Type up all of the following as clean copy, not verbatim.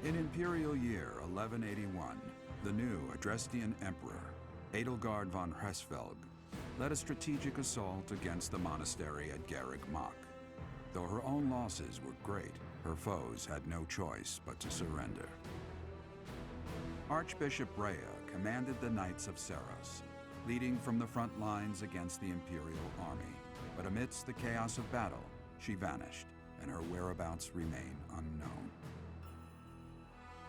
In Imperial Year 1181, the new Adrestian Emperor, Edelgard von Hresvelg, led a strategic assault against the monastery at Garreg Mach. Though her own losses were great, her foes had no choice but to surrender. Archbishop Rhea commanded the Knights of Seros, leading from the front lines against the Imperial army. But amidst the chaos of battle, she vanished, and her whereabouts remain unknown.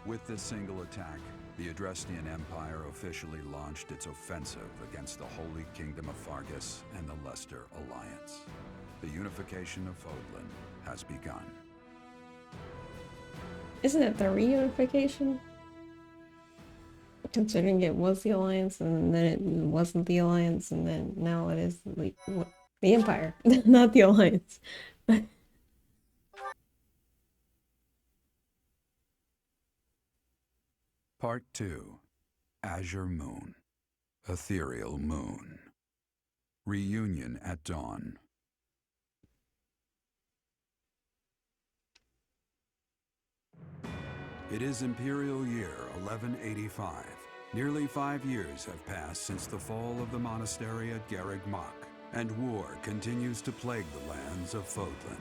With this single attack, the Adrestian Empire officially launched its offensive against the Holy Kingdom of Fargus and the Leicester Alliance. The unification of Fodlan has begun. Isn't it the reunification? Considering it was the Alliance, and then it wasn't the Alliance, and then now it is the Empire, not the Alliance. Part 2. Azure Moon. Ethereal Moon. Reunion at Dawn. It is Imperial Year 1185. Nearly 5 years have passed since the fall of the monastery at Garreg Mach, and war continues to plague the lands of Fodlan.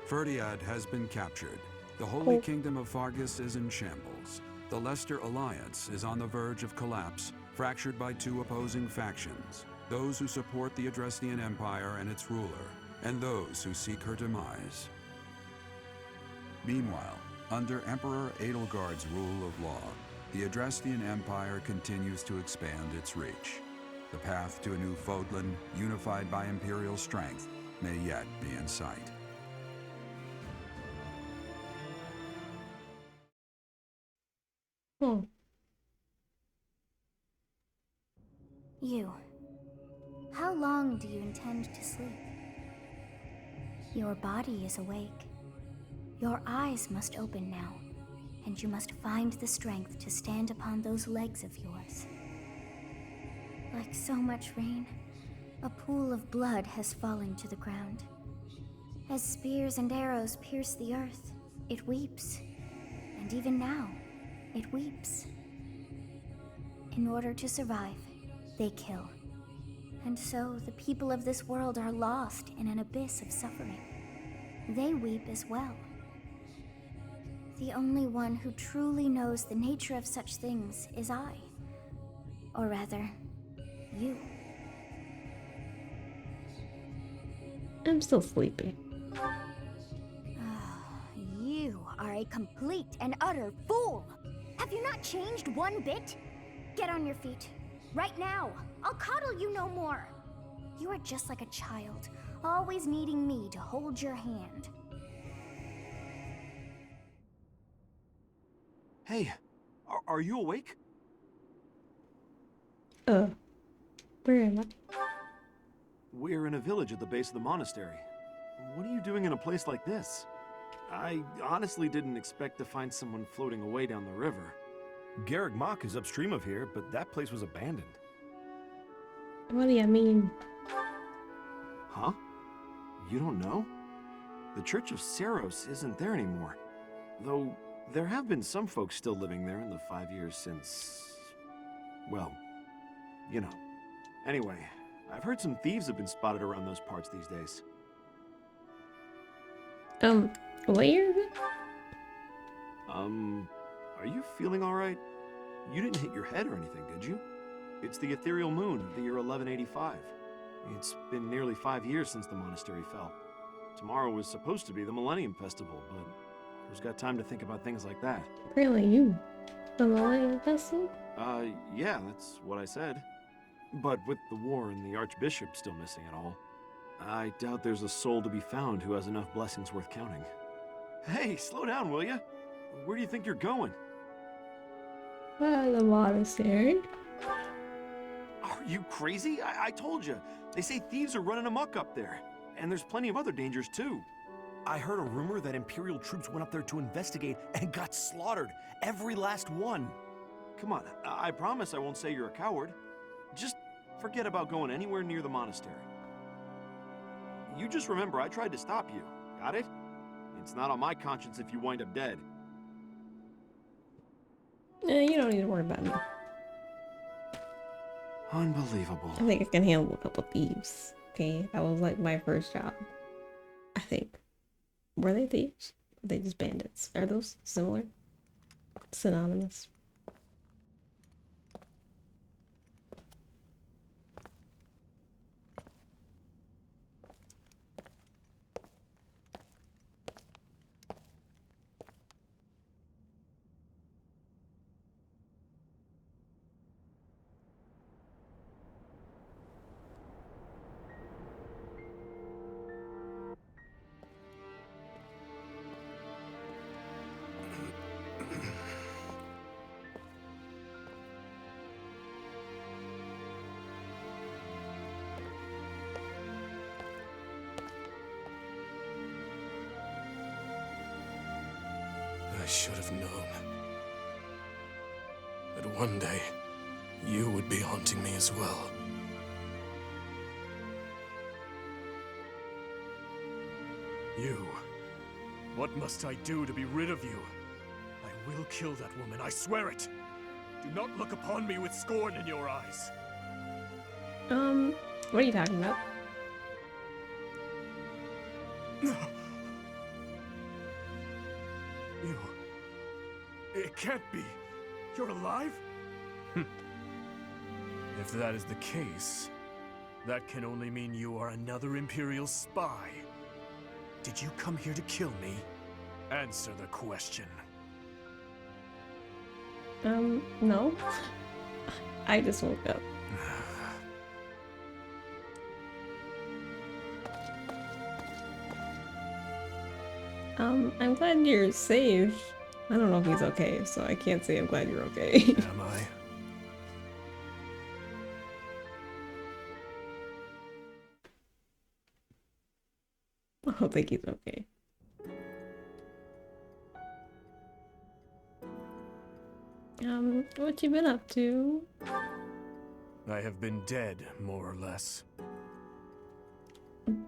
Ferdiad has been captured. The Holy Kingdom of Fargus is in shambles. The Leicester Alliance is on the verge of collapse, fractured by two opposing factions: those who support the Adrestian Empire and its ruler, and those who seek her demise. Meanwhile, under Emperor Edelgard's rule of law, the Adrestian Empire continues to expand its reach. The path to a new Fodlan, unified by Imperial strength, may yet be in sight. You. How long do you intend to sleep? Your body is awake. Your eyes must open now, and you must find the strength to stand upon those legs of yours. Like so much rain, a pool of blood has fallen to the ground. As spears and arrows pierce the earth, it weeps. And even now, it weeps. In order to survive, they kill. And so the people of this world are lost in an abyss of suffering. They weep as well. The only one who truly knows the nature of such things is I. Or rather, you. I'm still sleepy. You are a complete and utter fool! Have you not changed one bit? Get on your feet. Right now! I'll coddle you no more! You are just like a child, always needing me to hold your hand. Hey, are you awake? Where am I? We're in a village at the base of the monastery. What are you doing in a place like this? I honestly didn't expect to find someone floating away down the river. Garreg Mach is upstream of here, but that place was abandoned. What do you mean? Huh? You don't know? The Church of Seros isn't there anymore. Though, there have been some folks still living there in the 5 years since... well, you know. Anyway, I've heard some thieves have been spotted around those parts these days. What year is it? Are you feeling alright? You didn't hit your head or anything, did you? It's the ethereal moon of the year 1185. It's been nearly 5 years since the monastery fell. Tomorrow was supposed to be the Millennium Festival, but who's got time to think about things like that? Really, you? The Millennium Festival? Yeah, that's what I said. But with the war and the Archbishop still missing it all, I doubt there's a soul to be found who has enough blessings worth counting. Hey, slow down, will ya? Where do you think you're going? The monastery. Are you crazy? I told you. They say thieves are running amok up there. And there's plenty of other dangers, too. I heard a rumor that Imperial troops went up there to investigate and got slaughtered. Every last one. Come on, I promise I won't say you're a coward. Just forget about going anywhere near the monastery. You just remember I tried to stop you. Got it? It's not on my conscience if you wind up dead. You don't need to worry about me. Unbelievable. I think I can handle a couple thieves. Okay, that was like my first job. I think. Were they thieves? Were they just bandits? Are those similar? Synonymous? I should have known that one day you would be haunting me as well. You. What must I do to be rid of you? I will kill that woman, I swear it! Do not look upon me with scorn in your eyes. What are you talking about? You... It can't be. You're alive? If that is the case, that can only mean you are another Imperial spy. Did you come here to kill me? Answer the question. No. I just woke up. I'm glad you're safe. I don't know if he's okay, so I can't say I'm glad you're okay. Am I? I don't think he's okay. What you been up to? I have been dead, more or less.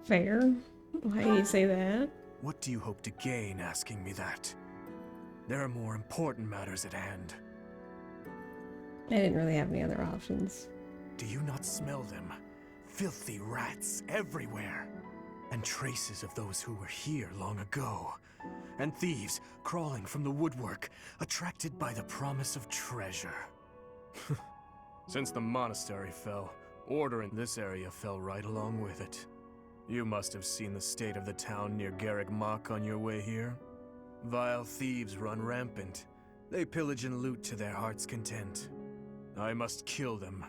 Fair. Why do you say that? What do you hope to gain asking me that? There are more important matters at hand. I didn't really have any other options. Do you not smell them? Filthy rats everywhere. And traces of those who were here long ago. And thieves crawling from the woodwork, attracted by the promise of treasure. Since the monastery fell, order in this area fell right along with it. You must have seen the state of the town near Garrick Mach on your way here. Vile thieves run rampant. They pillage and loot to their heart's content. I must kill them.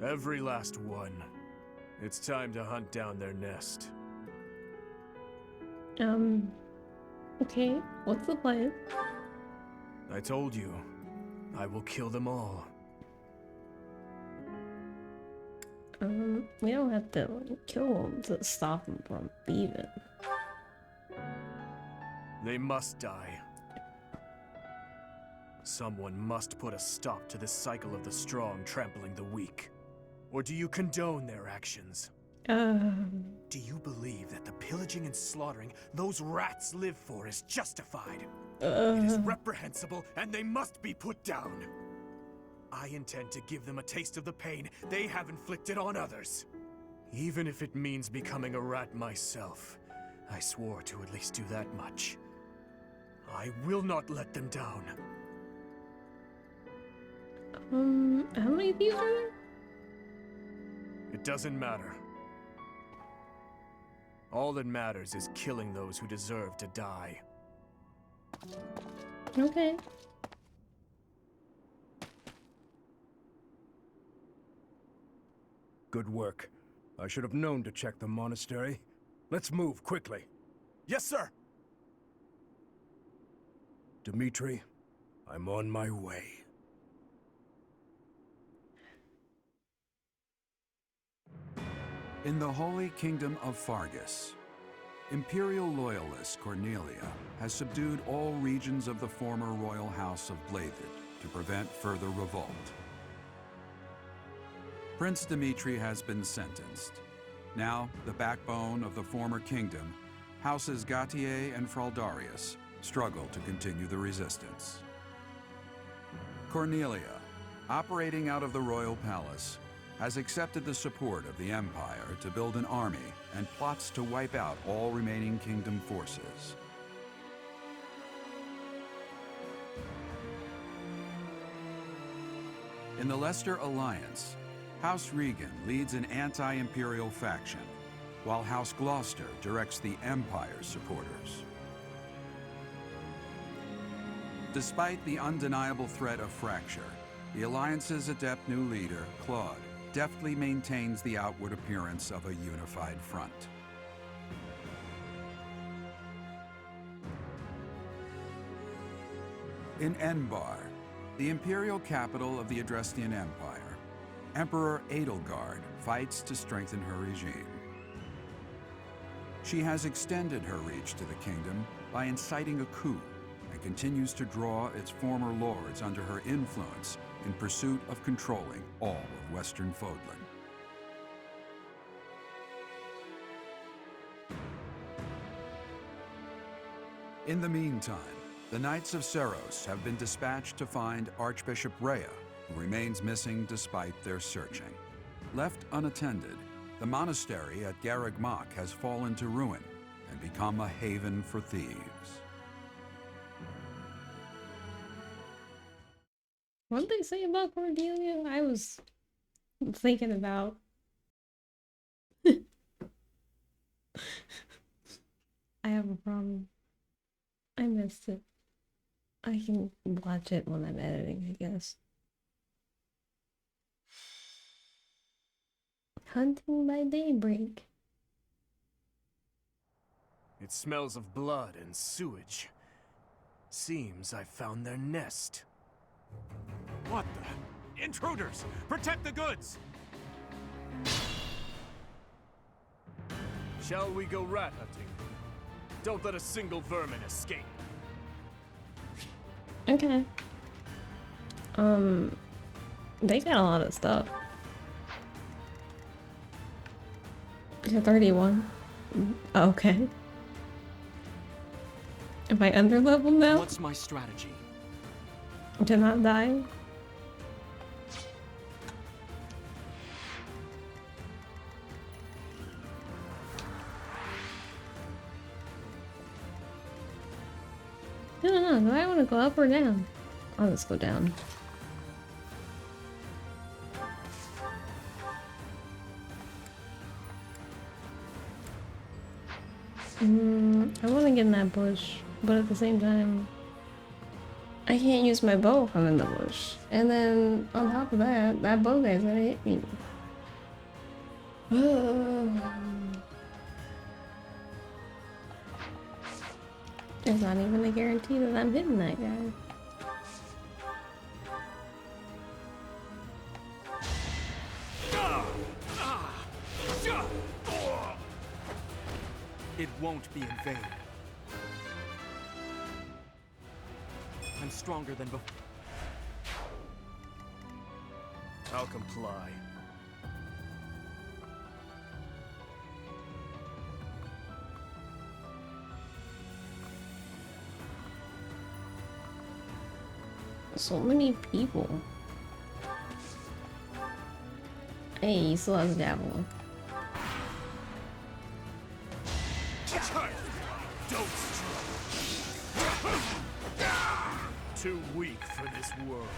Every last one. It's time to hunt down their nest. Okay, what's the plan? I told you, I will kill them all. We don't have to kill them to stop them from thieving. They must die. Someone must put a stop to this cycle of the strong trampling the weak. Or do you condone their actions? Do you believe that the pillaging and slaughtering those rats live for is justified? It is reprehensible and they must be put down. I intend to give them a taste of the pain they have inflicted on others. Even if it means becoming a rat myself. I swore to at least do that much. I will not let them down. How many thieves are there? It doesn't matter. All that matters is killing those who deserve to die. Okay. Good work. I should have known to check the monastery. Let's move quickly. Yes, sir! Dimitri, I'm on my way. In the Holy Kingdom of Fargus, Imperial loyalist Cornelia has subdued all regions of the former royal house of Blathed to prevent further revolt. Prince Dimitri has been sentenced. Now, the backbone of the former kingdom, Houses Gautier and Fraldarius, struggle to continue the resistance. Cornelia, operating out of the royal palace, has accepted the support of the Empire to build an army and plots to wipe out all remaining kingdom forces. In the Leicester Alliance, House Regan leads an anti-imperial faction, while House Gloucester directs the Empire's supporters. Despite the undeniable threat of fracture, the Alliance's adept new leader, Claude, deftly maintains the outward appearance of a unified front. In Enbar, the imperial capital of the Adrestian Empire, Emperor Edelgard fights to strengthen her regime. She has extended her reach to the kingdom by inciting a coup and continues to draw its former lords under her influence in pursuit of controlling all of Western Fodlan. In the meantime, the Knights of Seros have been dispatched to find Archbishop Rhea, who remains missing despite their searching. Left unattended, the monastery at Garreg Mach has fallen to ruin and become a haven for thieves. What did they say about Cordelia? I was thinking about. I have a problem. I missed it. I can watch it when I'm editing, I guess. Hunting by daybreak. It smells of blood and sewage. Seems I found their nest. What the? Intruders! Protect the goods! Shall we go rat hunting? Don't let a single vermin escape. Okay. They got a lot of stuff. You're 31. Okay. Am I under level now? What's my strategy? To not die? No, do I want to go up or down? I'll just go down. I want to get in that bush, but at the same time, I can't use my bow if I'm in the bush. And then, on top of that, that bow guy's gonna hit me. There's not even a guarantee that I'm hitting that guy. It won't be in vain. I'm stronger than before. I'll comply. So many people. Hey, he still has a javelin. Don't strike. Too weak for this world.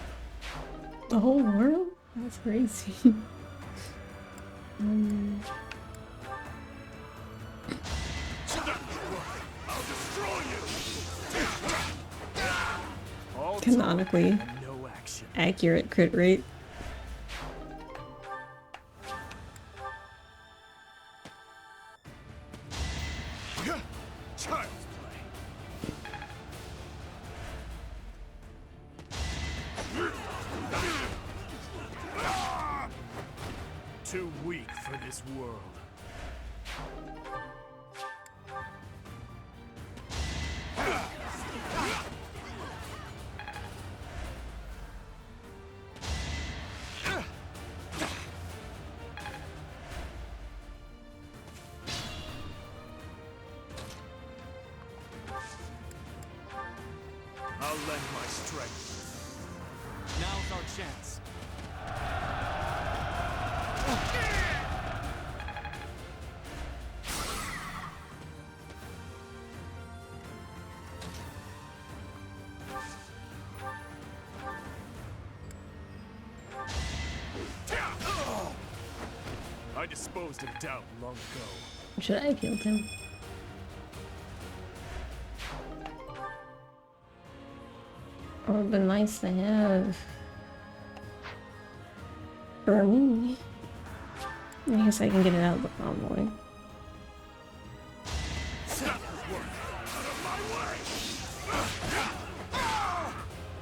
The whole world? That's crazy. I'll destroy you. Canonically No action. accurate crit rate. Child's play. Too weak for this world. I'll lend my strength. Now's our chance. I disposed of doubt long ago. Should I have killed him? It would have been nice to have for me. I guess I can get it out of the convoy.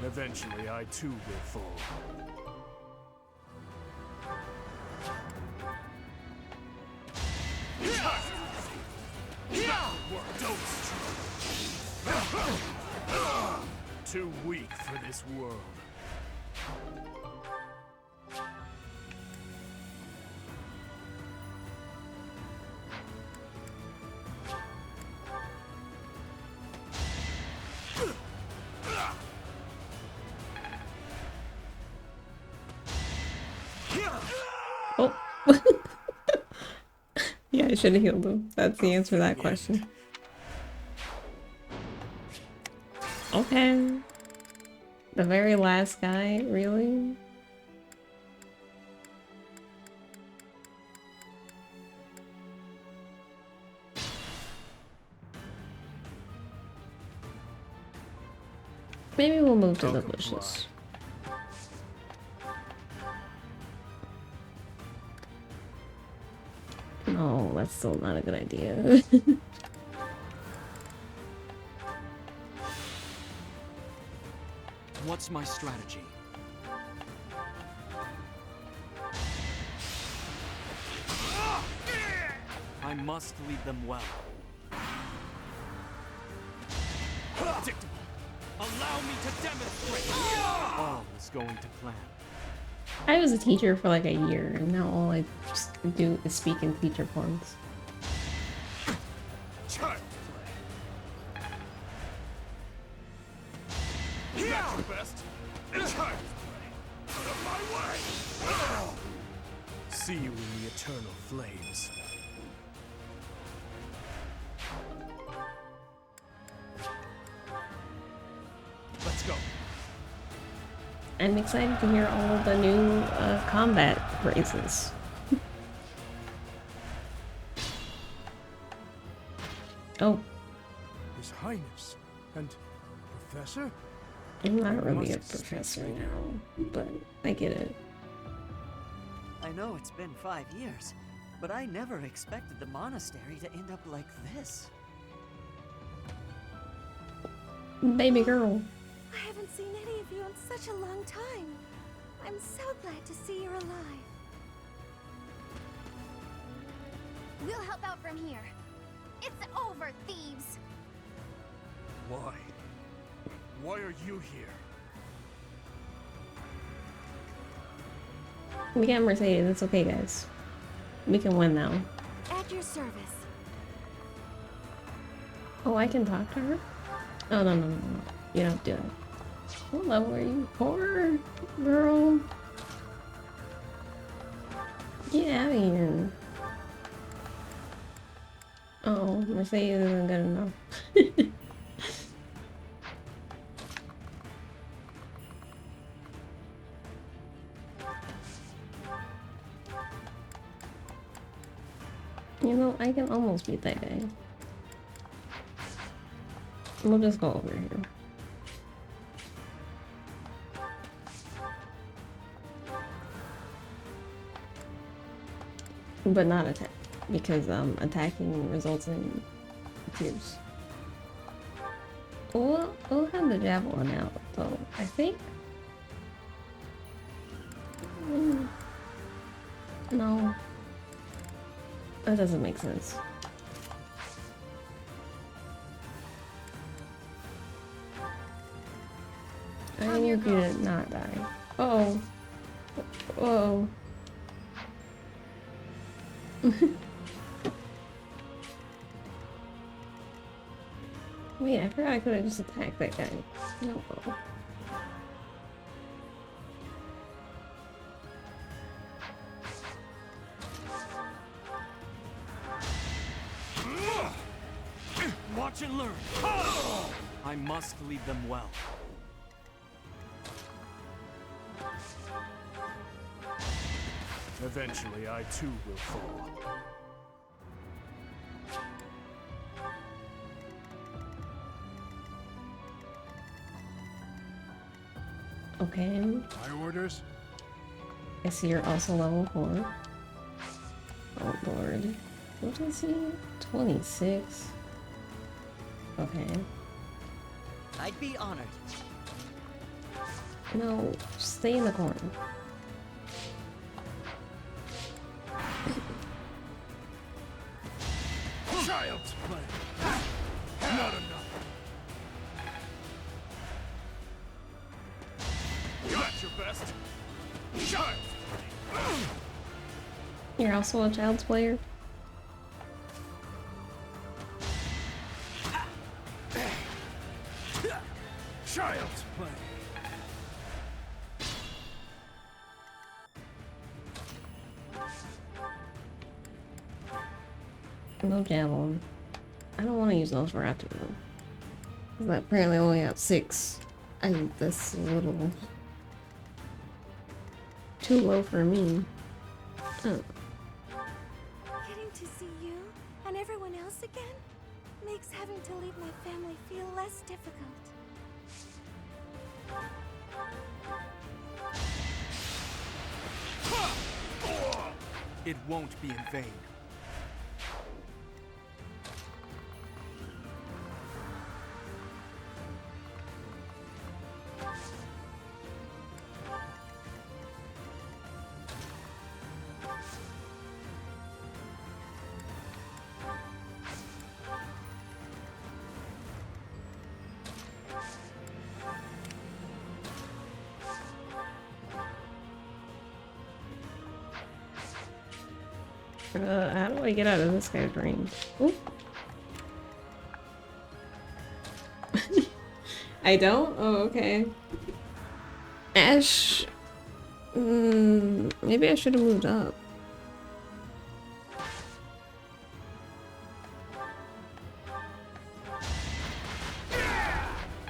Eventually, I too will fall. Too weak for this world. Oh. Yeah, I should have healed him. That's the answer to that question. Okay. The very last guy, really? Maybe we'll move to the bushes. No, that's still not a good idea. What's my strategy? I must lead them well. Predictable. Allow me to demonstrate. All is going to plan. I was a teacher for like a year, and now all I just do is speak in teacher forms. Child play. That's your best. Child play. Out of my way. See you in the eternal flames. Let's go. I'm excited to hear all of the new combat phrases. Oh, His Highness and Professor? I'm not really a professor now, but I get it. I know it's been 5 years, but I never expected the monastery to end up like this. Baby girl. I haven't seen any of you in such a long time. I'm so glad to see you're alive. We'll help out from here. It's over, thieves! Why? Why are you here? We got Mercedes, it's okay guys. We can win now. At your service. Oh, I can talk to her? Oh, no. You don't do it. What level are you? 4? Girl. Get out of here. Oh, Mercedes isn't good enough. You know, I can almost beat that guy. We'll just go over here. But not attack, because attacking results in tears. We'll have the javelin out, so I think. No, that doesn't make sense. I need you to not die. Uh-oh. Uh-oh. Wait, I forgot I could have just attacked that guy. No. I must lead them well. Eventually, I too will fall. Okay. My orders? I see you're also level 4. Oh lord. What is he? 26. Okay. I'd be honored. No, stay in the corner. Child's play. Not enough. You got your best. Child's play. You're also a child's player? Child's play. No javelin. I don't want to use those for afternoon. I apparently only have 6. I think that's a little too low for me. Oh. Getting to see you and everyone else again makes having to leave my family feel less difficult. It won't be in vain. How do I get out of this guy's range? Oop. I don't? Oh, okay. Ash... maybe I should have moved up.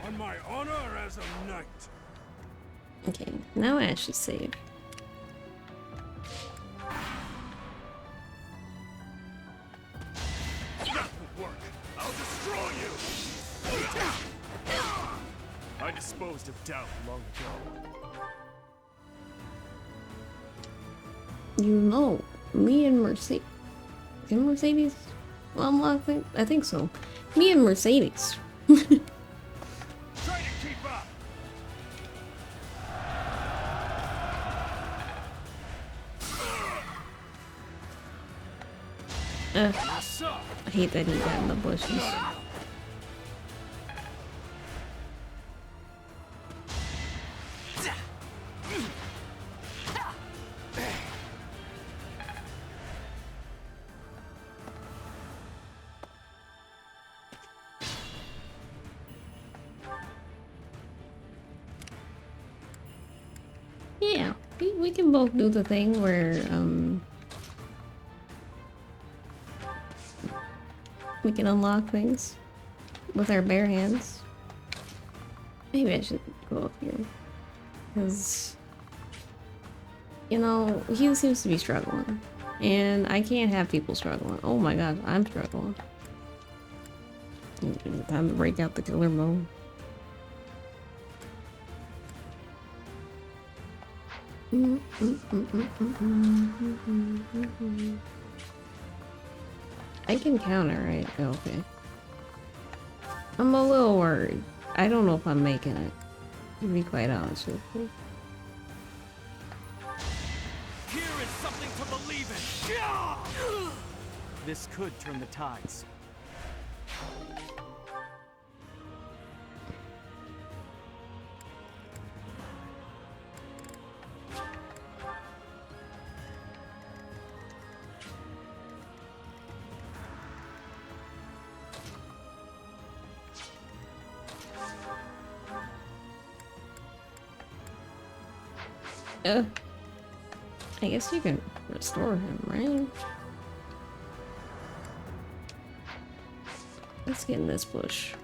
On my honor as a knight. Okay, now Ash is safe. That will work. I'll destroy you. I disposed of doubt long ago. You know, me and Mercedes... Can Mercedes unlock things? I think so. Me and Mercedes. Try to keep up. Yes, sir. I hate that he got in the bushes. Yeah, we can both do the thing where, we can unlock things with our bare hands. Maybe I should go up here. Because, you know, he seems to be struggling. And I can't have people struggling. Oh my god, I'm struggling. Time to break out the killer mode. I can counter, right? Oh, okay. I'm a little worried. I don't know if I'm making it, to be quite honest with you. Here is something to believe in. This could turn the tides. I guess you can restore him, right? Let's get in this bush.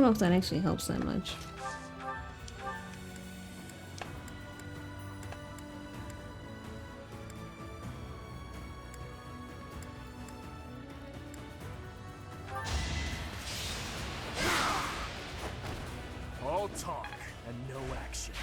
know if that actually helps that much. All talk and no action.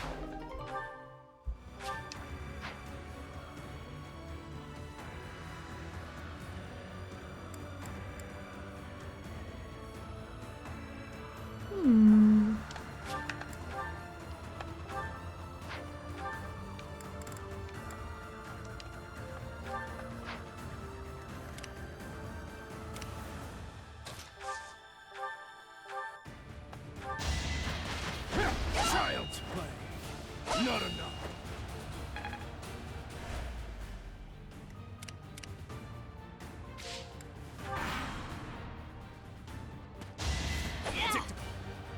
Child's play. Not enough.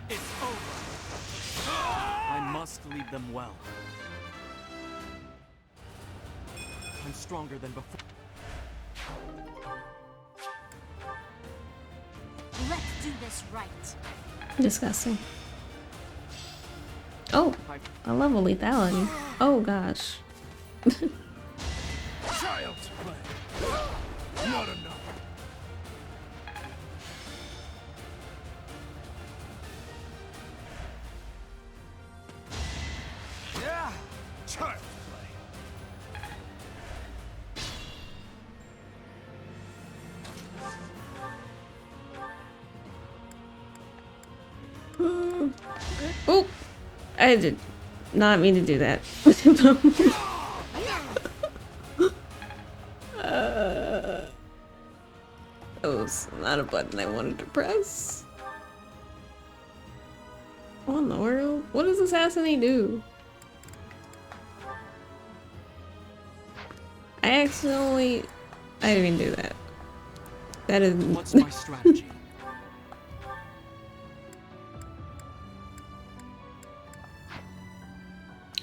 It's over. I must lead them well. I'm stronger than before. Let's do this right. Disgusting. Oh, a level lethality. Oh gosh. Child's play. Not enough. Yeah! Child's play. Oh, I did not mean to do that. That was not a button I wanted to press. What in the world? What does assassinate do? I accidentally... I didn't even do that. That is... What's my strategy?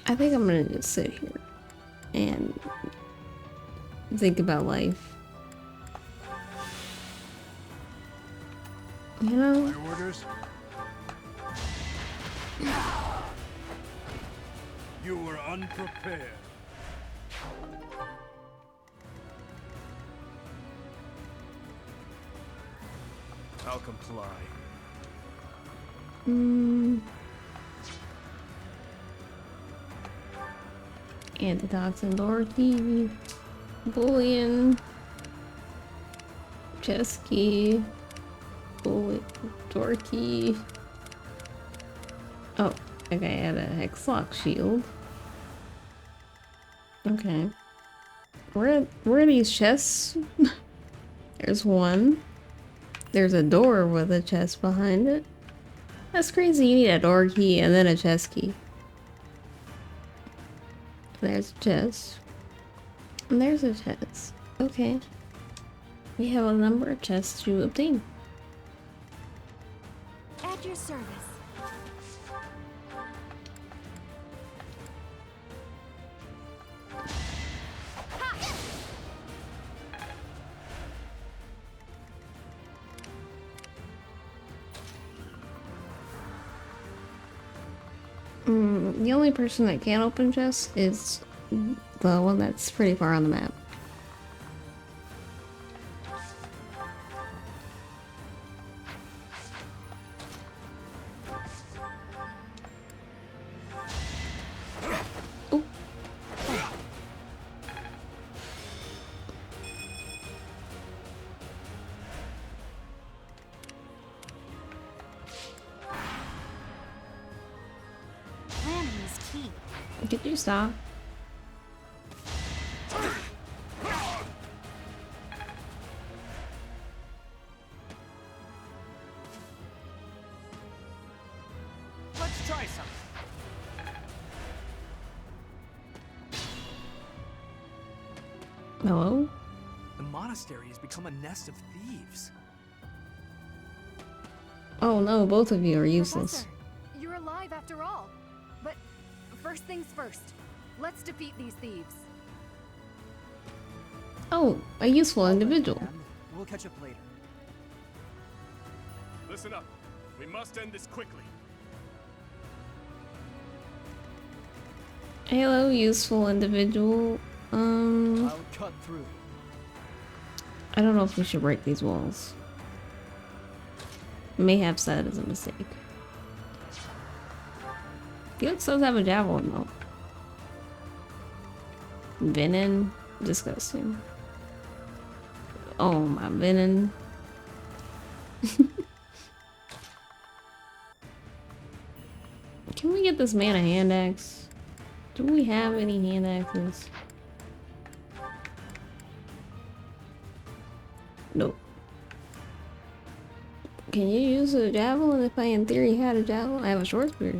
I think I'm gonna just sit here and think about life. You know? My orders? You were unprepared. I'll comply. Antitoxin, Dorothy, Bullion, chess key, door key. Oh, okay, I had a Hexlock shield. Okay. Where are these chests? There's one. There's a door with a chest behind it. That's crazy, you need a door key and then a chest key. There's a chest. And there's a chest. Okay. We have a number of chests to obtain. At your service. The only person that can open chests is the one that's pretty far on the map. Ooh. Planning is key. Could you stop? Let's try something. Hello? The monastery has become a nest of thieves. Oh no, both of you are useless. Professor, you're alive after all. But first things first, let's defeat these thieves. Oh, a useful individual. We'll catch up later. Listen up. We must end this quickly. Hello, useful individual. I'll cut through. I don't know if we should break these walls. May have said as a mistake. Felix does have a javelin though. Venom, disgusting. Oh my venom. Can we get this man a hand axe? Do we have any hand axes? Nope. Can you use a javelin if I in theory had a javelin? I have a short spear.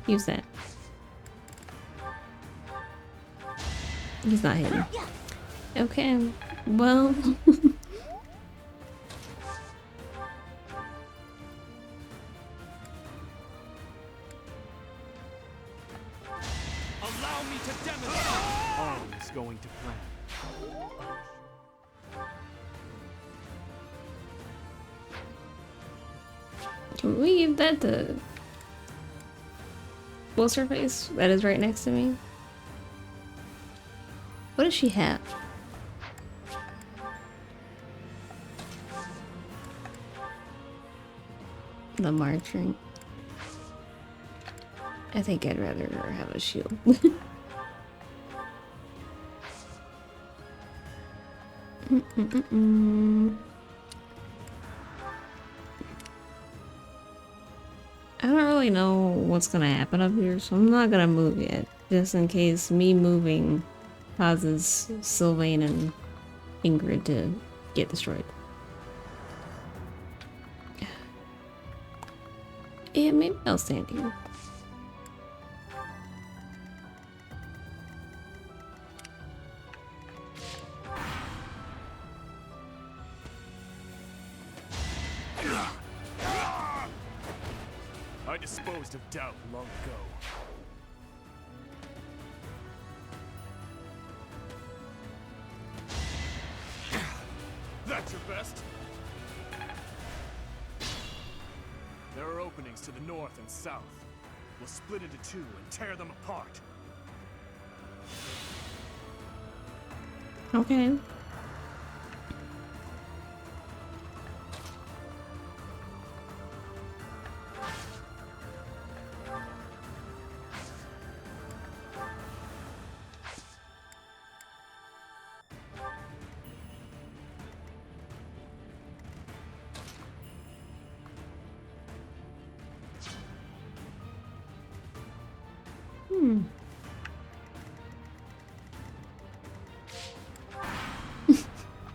Use that. He's not hitting. Okay. Well. Allow me to demonstrate. All is going to plan. Can we give that to what's her face? That is right next to me. What does she have? The marching. I think I'd rather her have a shield. I don't really know what's gonna happen up here, so I'm not gonna move yet. Just in case me moving causes Sylvain and Ingrid to get destroyed. Yeah, maybe I'll stand here. I disposed of doubt long ago. That's your best? There are openings to the north and south. We'll split into two and tear them apart. Okay.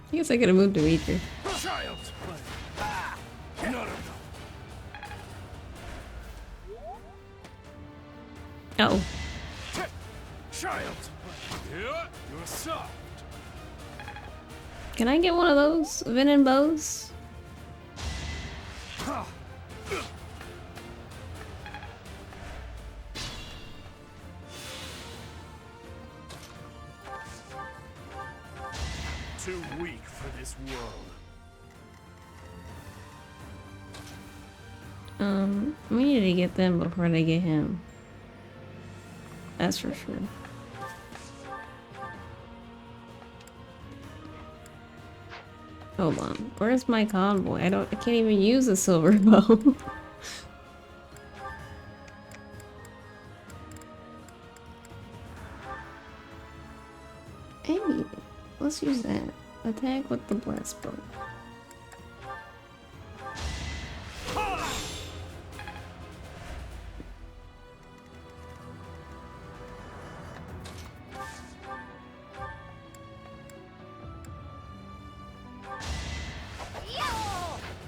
I guess I could have moved to meet her. Child's play. None of them. Oh. Child's play. Yeah, you're soft. Can I get one of those venom bows? Ha. 'Too weak for this world. We need to get them before they get him. That's for sure. Hold on. Where's my convoy? I can't even use a silver bow. Hey, let's use that. Attack with the blast bow.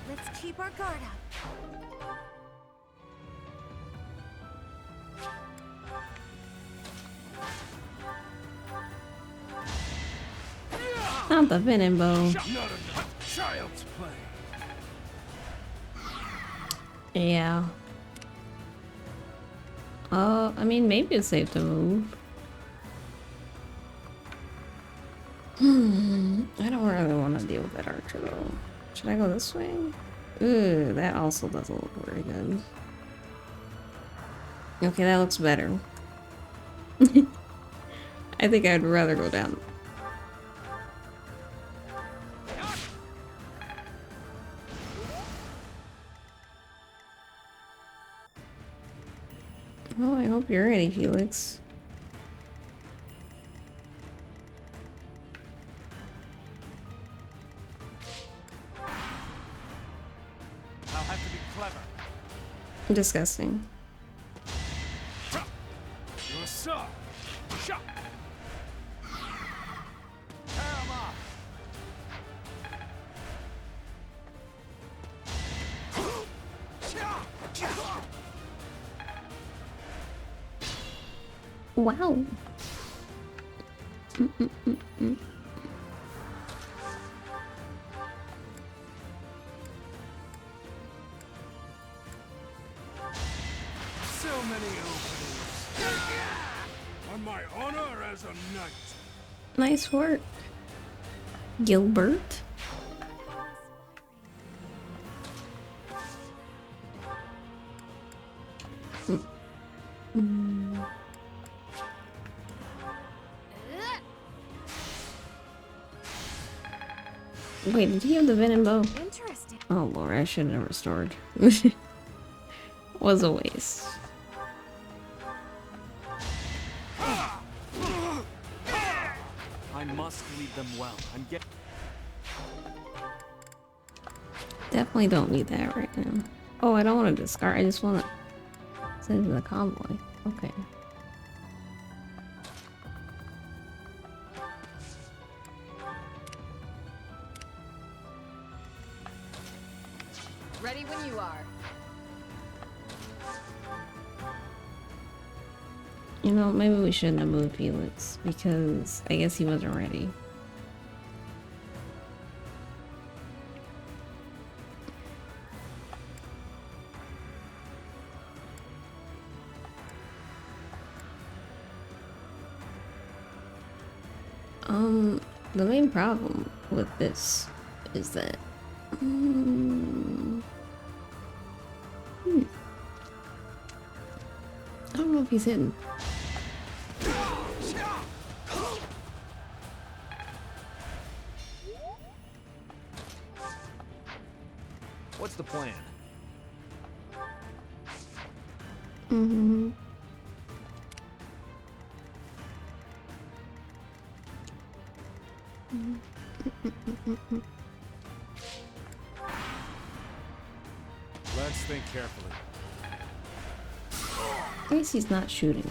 Let's keep our guard up. Not the venom bow. None of them. Child's play. Yeah. I mean, maybe it's safe to move. I don't really want to deal with that archer though. Should I go this way? Ooh, that also doesn't look very good. Okay, that looks better. I think I'd rather go down. Oh, I hope you're ready, Felix. I'll have to be clever. Disgusting. You're a suck. Shot. Tear 'em off. Wow. So many openings. On my honor as a knight. Nice work, Gilbert. Wait, did he have the venom bow? Interesting. Oh lord, I should have restored. Was a waste. I must lead them well. I'm getting. Definitely don't need that right now. Oh, I don't want to discard. I just want to send it to the convoy. Okay. Ready when you are. You know, maybe we shouldn't have moved Felix because I guess he wasn't ready. The main problem with this is that I don't know if he's hidden. What's the plan? Let's think carefully. At least he's not shooting.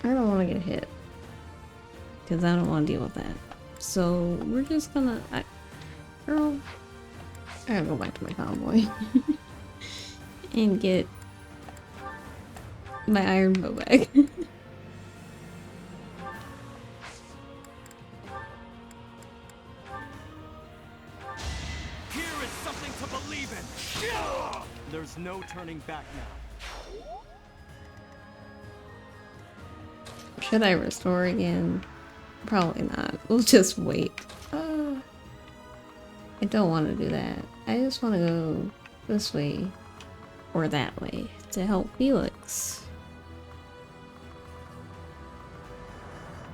I don't want to get hit because I don't want to deal with that. So we're just gonna, girl, I gotta go back to my convoy and get my iron bow back. Here is something to believe in. There's no turning back now. Should I restore again? Probably not. We'll just wait. I don't want to do that. I just want to go this way or that way to help Felix.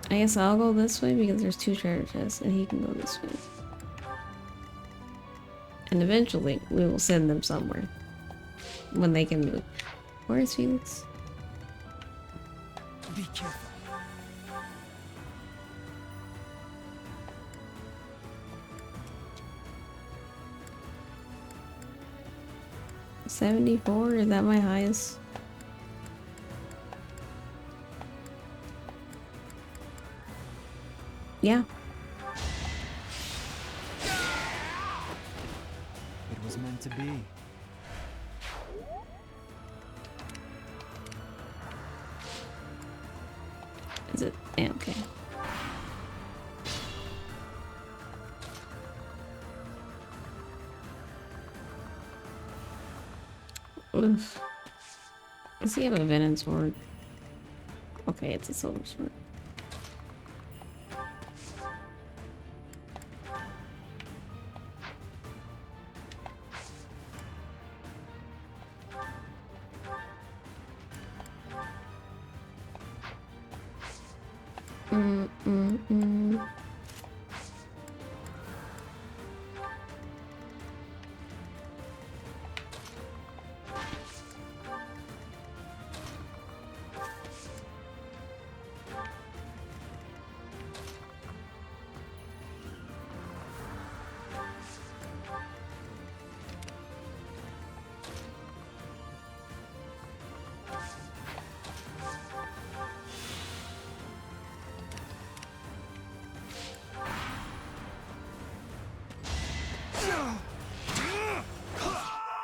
I guess I'll go this way because there's 2 treasure chests and he can go this way. And eventually we will send them somewhere when they can move. Where is Felix? Be careful. 74? Is that my highest? Yeah. It was meant to be. Is it? Yeah, okay. Oof. Does he have a venom sword? Okay, it's a silver sword.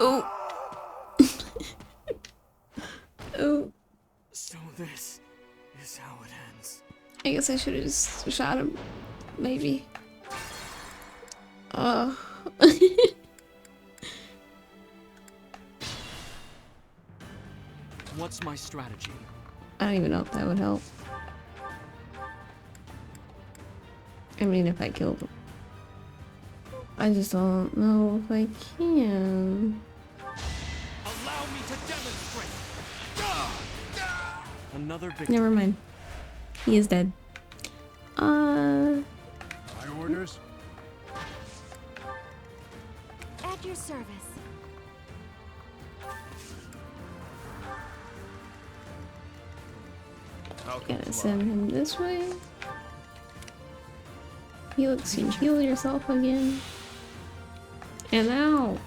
Oh. Oh. So this is how it ends. I guess I should have just shot him. Maybe. What's my strategy? I don't even know if that would help. I mean, if I killed him. I just don't know if I can. Allow me to demonstrate. Another victory. Never mind. He is dead. My orders? At your service. Gotta send him this way. Felix, you heal yourself again. And now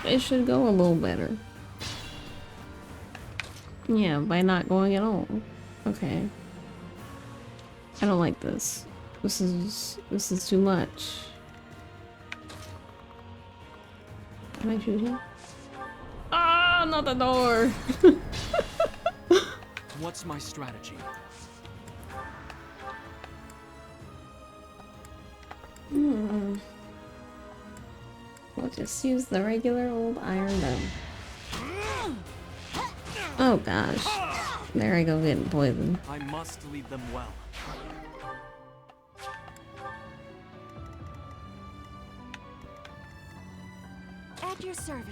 it should go a little better. Yeah, by not going at all. Okay. I don't like this. This is too much. Can I shoot him? Ah, not the door. What's my strategy? We'll just use the regular old iron dome. Oh gosh. There I go getting poisoned. I must lead them well. At your service.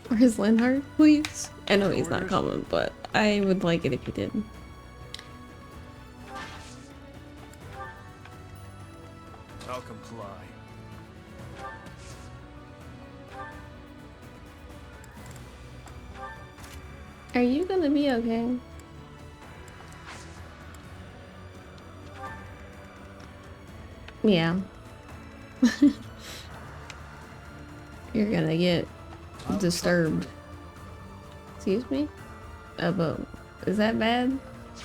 Where's Linhardt, please? I know he's not coming, but I would like it if he did. I'll comply. Are you gonna be okay? Yeah. You're gonna get disturbed. Excuse me? But is that bad?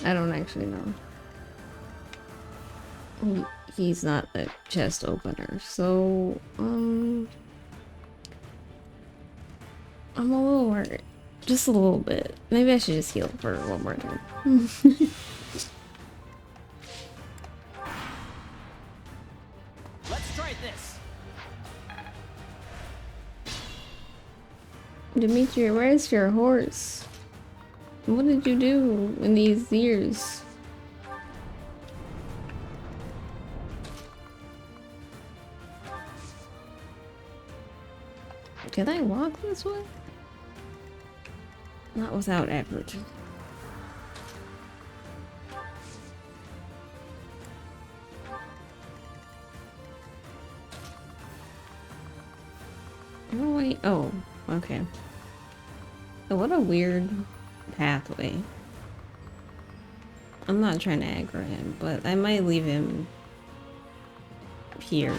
I don't actually know. He's not a chest opener, so I'm a little worried. Just a little bit. Maybe I should just heal for one more turn. Let's try this. Dimitri, where's your horse? What did you do in these years? Can I walk this way? Not without effort. Oh wait, oh, okay. Oh, what a weird pathway. I'm not trying to aggro him, but I might leave him here.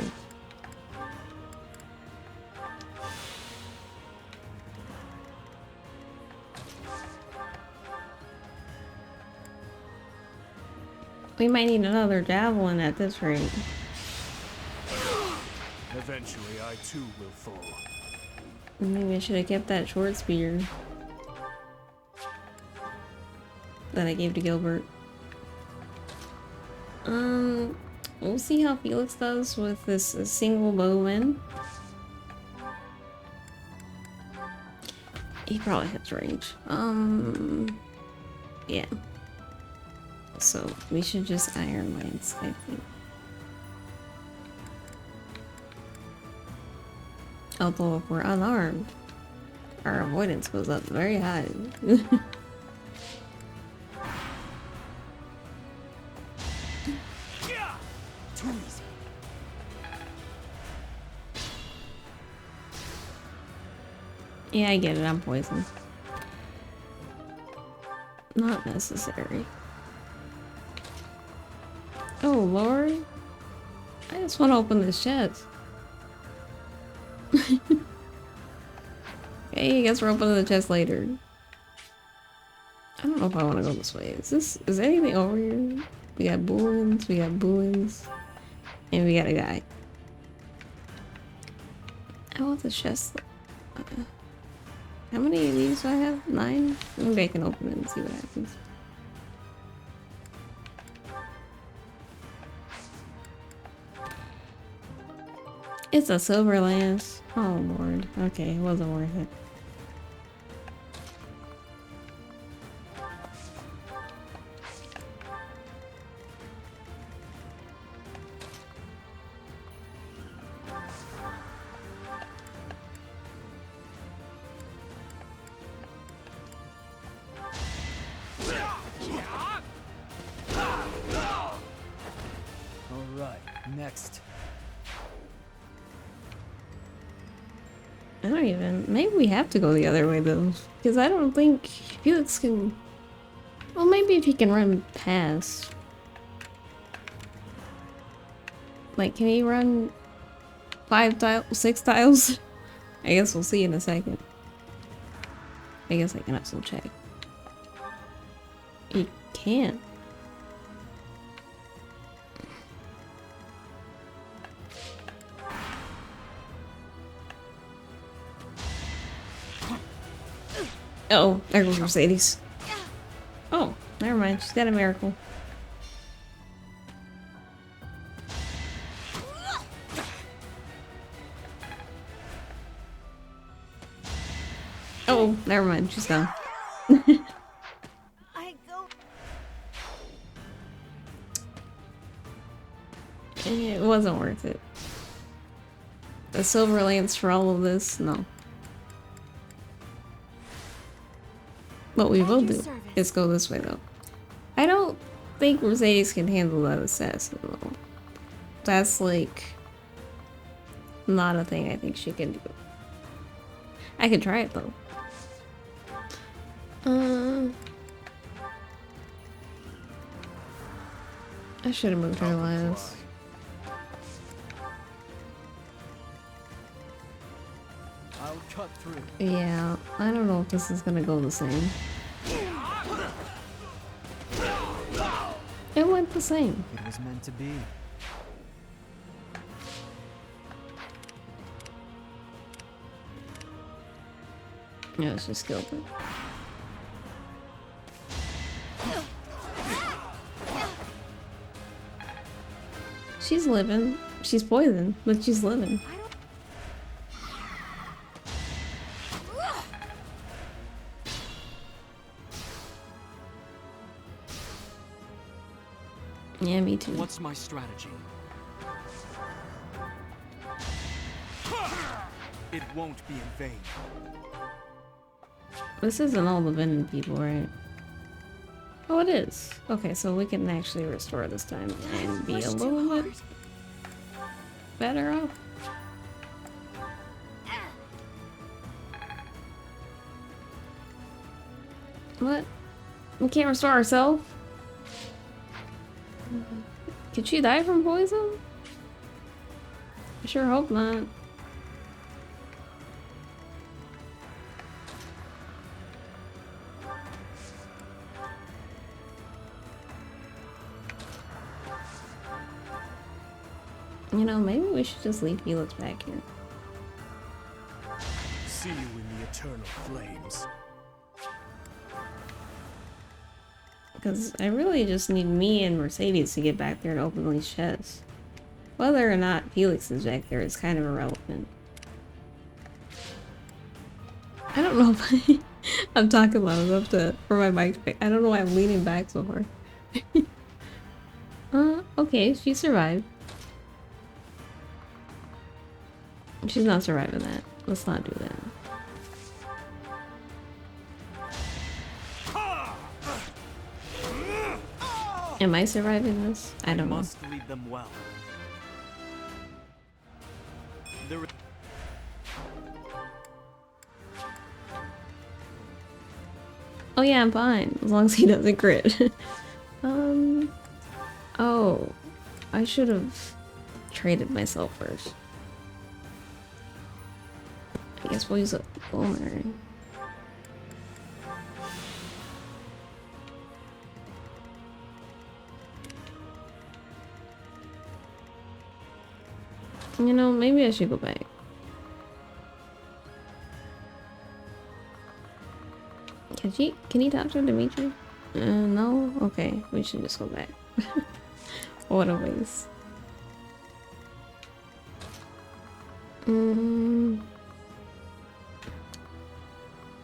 We might need another javelin at this rate. Eventually, I too will fall. Maybe I should have kept that short spear that I gave to Gilbert. We'll see how Felix does with this single bowman. He probably has range. Yeah. So we should just Iron Lance, I think. Although if we're unarmed, our avoidance goes up very high. Yeah, I get it, I'm poisoned. Not necessary. Oh lord. I just want to open this chest. Okay, I guess we're opening the chest later. I don't know if I want to go this way. Is there anything over here? We got bullets, and we got a guy. I want the chest. How many of these do I have? 9? Maybe I can open it and see what happens. It's a silver lance. Oh lord. Okay, it wasn't worth it. Next. I don't even... Maybe we have to go the other way though. Because I don't think Felix can... Well, maybe if he can run past. Like, can he run 5 tiles, 6 tiles? I guess we'll see in a second. I guess I can also check. He can't. Uh-oh, there goes Mercedes. Oh, never mind. She's got a miracle. Oh, never mind. She's gone. I go. It wasn't worth it. The silver lance for all of this? No. What we will do is go this way though. I don't think Mercedes can handle that assassin though. That's like not a thing I think she can do. I could try it though. I should have moved her last. I'll cut through. Yeah, I don't know if this is gonna go the same. It went the same. It was meant to be. Yeah, it's just killed it. She's living. She's poisoned, but she's living. Yeah, me too. What's my strategy? It won't be in vain. This isn't all the Venom people, right? Oh, it is. Okay, so we can actually restore this time and be a little bit better off. What? We can't restore ourselves? Could she die from poison? I sure hope not. You know, maybe we should just leave Felix back here. See you in the eternal flames. Because I really just need me and Mercedes to get back there and open these chests. Whether or not Felix is back there is kind of irrelevant. I don't know if I'm talking loud enough for my mic. I don't know why I'm leaning back so hard. Okay, she survived. She's not surviving that. Let's not do that. Am I surviving this? I don't know. Must lead them well. Oh yeah, I'm fine. As long as he doesn't crit. Oh. I should have traded myself first. I guess we'll use a boomerang. You know, maybe I should go back. Can he talk to Dimitri? No? Okay, we should just go back. What a waste.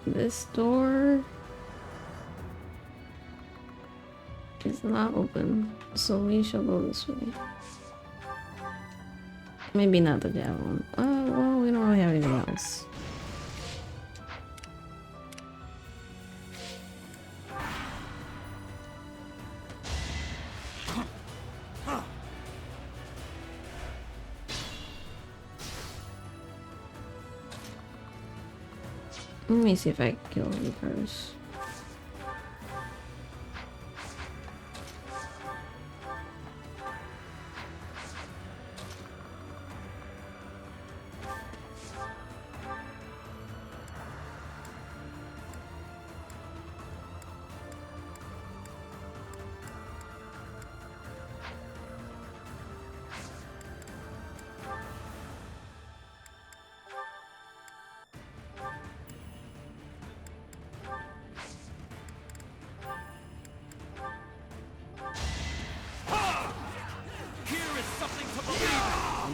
This door is not open, so we shall go this way. Maybe not the javelin. Well, we don't really have anything else. Let me see if I can kill him first.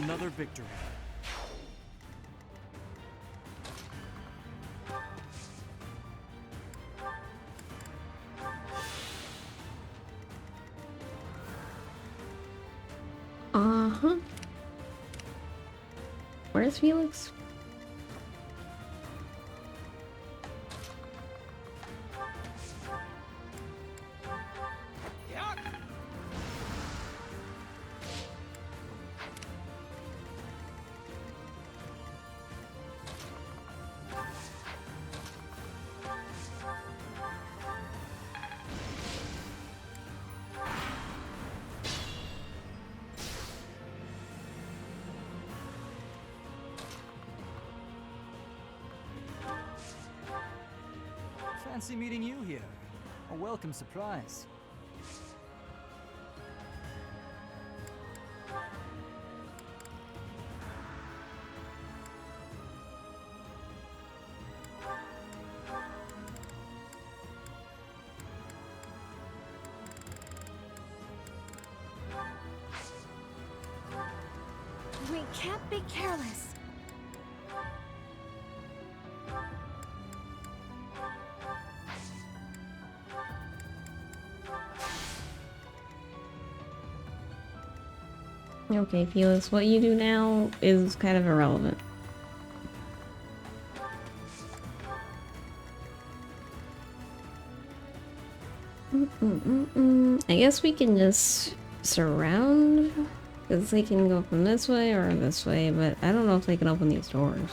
Another victory. Uh-huh. Where's Felix? Fancy meeting you here. A welcome surprise. We can't be careless. Okay, Felix, what you do now is kind of irrelevant. I guess we can just surround, because they can go from this way or this way, but I don't know if they can open these doors.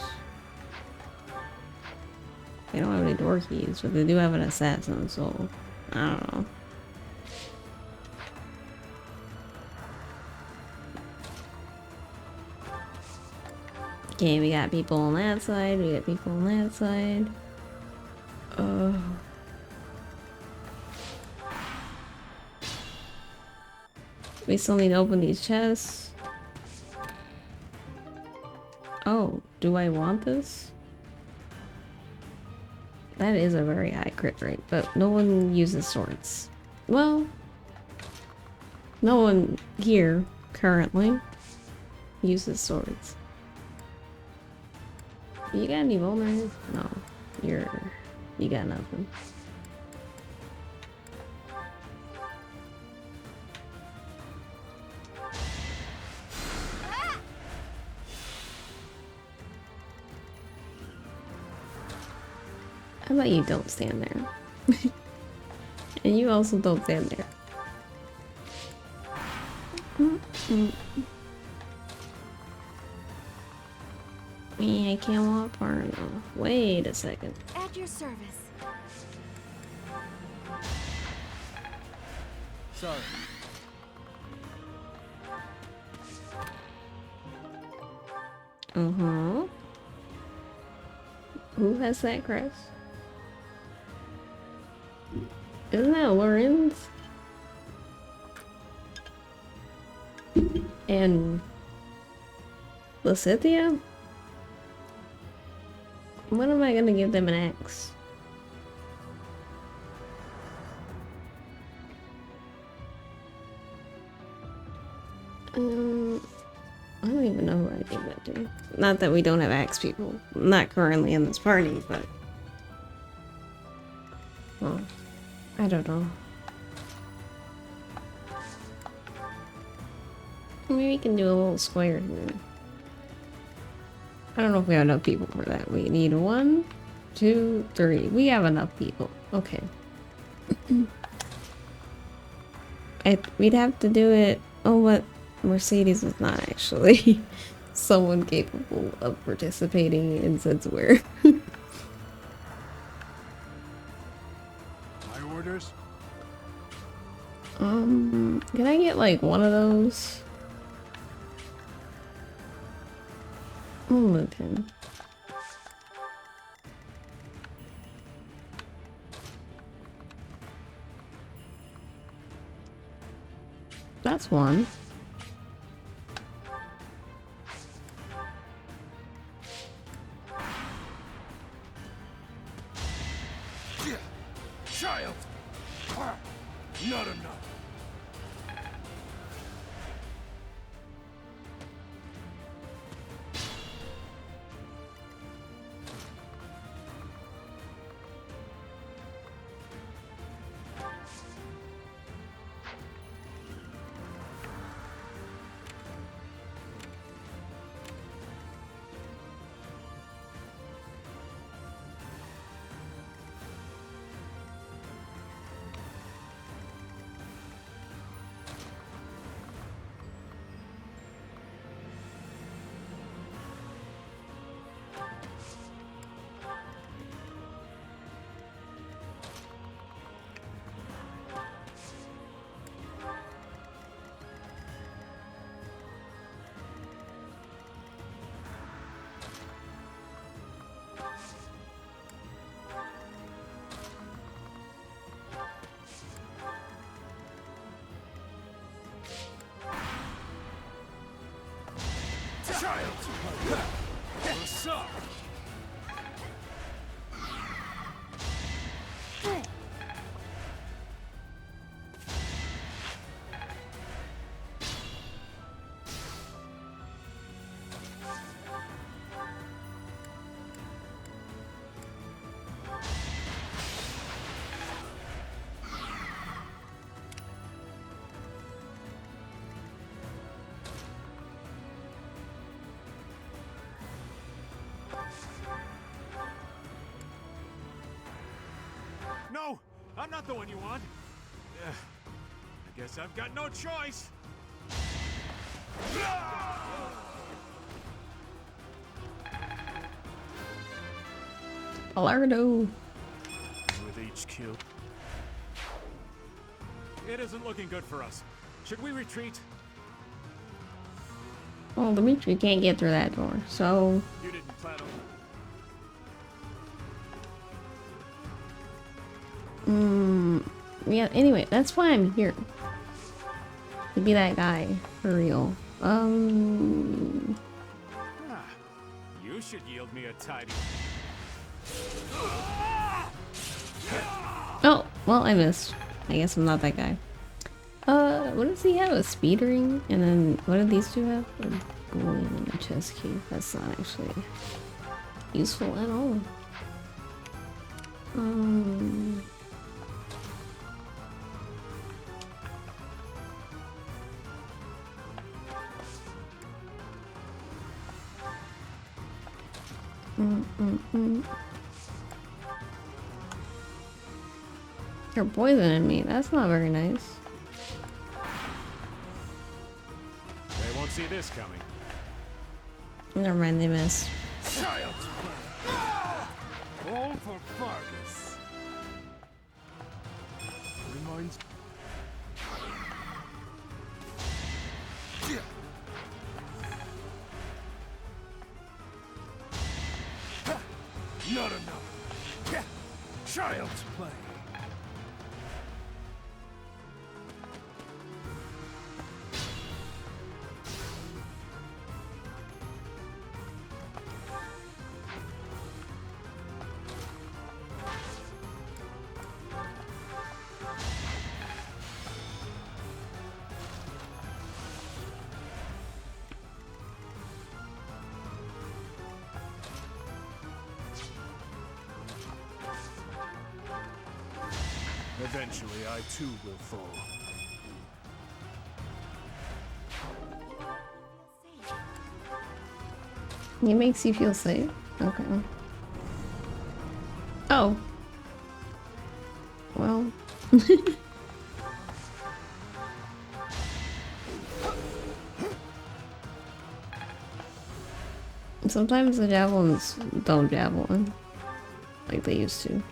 They don't have any door keys, but they do have an assassin, so I don't know. Okay, we got people on that side, we got people on that side. We still need to open these chests. Oh, do I want this? That is a very high crit rate, but no one uses swords. Well, no one here, currently. uses swords. You got any vulners? No. You got nothing. How about you don't stand there? And you also don't stand there. I can't walk far enough. Wait a second. At your service. Sorry. Uh-huh. Who has that crest? Isn't that Lorenz? And Lysithea? When am I gonna give them an axe? I don't even know who I gave that to. Not that we don't have axe people. Not currently in this party, but... well, I don't know. Maybe we can do a little square here. I don't know if we have enough people for that. We need 1, 2, 3. We have enough people. Okay. We'd have to do it... oh, but Mercedes is not actually someone capable of participating in Senseware. My orders? Can I get like one of those? Okay. That's one. Child! Not enough. Child! What's up? No, I'm not the one you want. I guess I've got no choice. Alardo. With HQ. It isn't looking good for us. Should we retreat? Well, Dimitri can't get through that door, so... You didn't plan on... yeah, anyway, that's why I'm here. To be that guy, for real. You should yield me a tidy. Oh, well, I missed. I guess I'm not that guy. What does he have? A speed ring? And then, what did these two have? Going in the chest key. That's not actually useful at all. You're poisoning me. That's not very nice. They won't see this coming. Never mind, they missed. Child! All for Fargus. Reminds. Not enough. Child's play. Eventually, I too will fall. It makes you feel safe. Okay. Oh. Well. Sometimes the javelins don't javelin like they used to.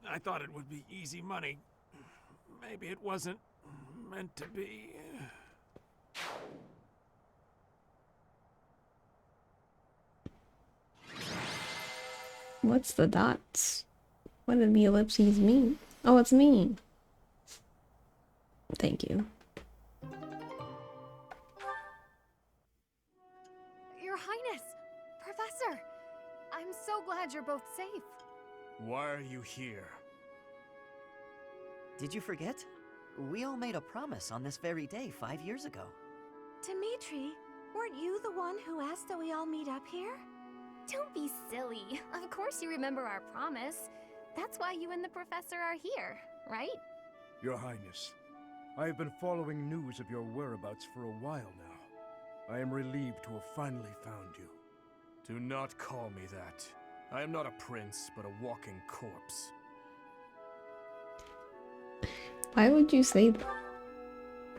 I thought it would be easy money. Maybe it wasn't meant to be. What's the dots? What did the ellipses mean? Oh, it's me. Thank you. Your Highness! Professor! I'm so glad you're both safe. Why are you here? Did you forget? We all made a promise on this very day 5 years ago. Dimitri, weren't you the one who asked that we all meet up here? Don't be silly. Of course you remember our promise. That's why you and the professor are here, right? Your Highness, I have been following news of your whereabouts for a while now. I am relieved to have finally found you. Do not call me that. I am not a prince, but a walking corpse. Why would you say that?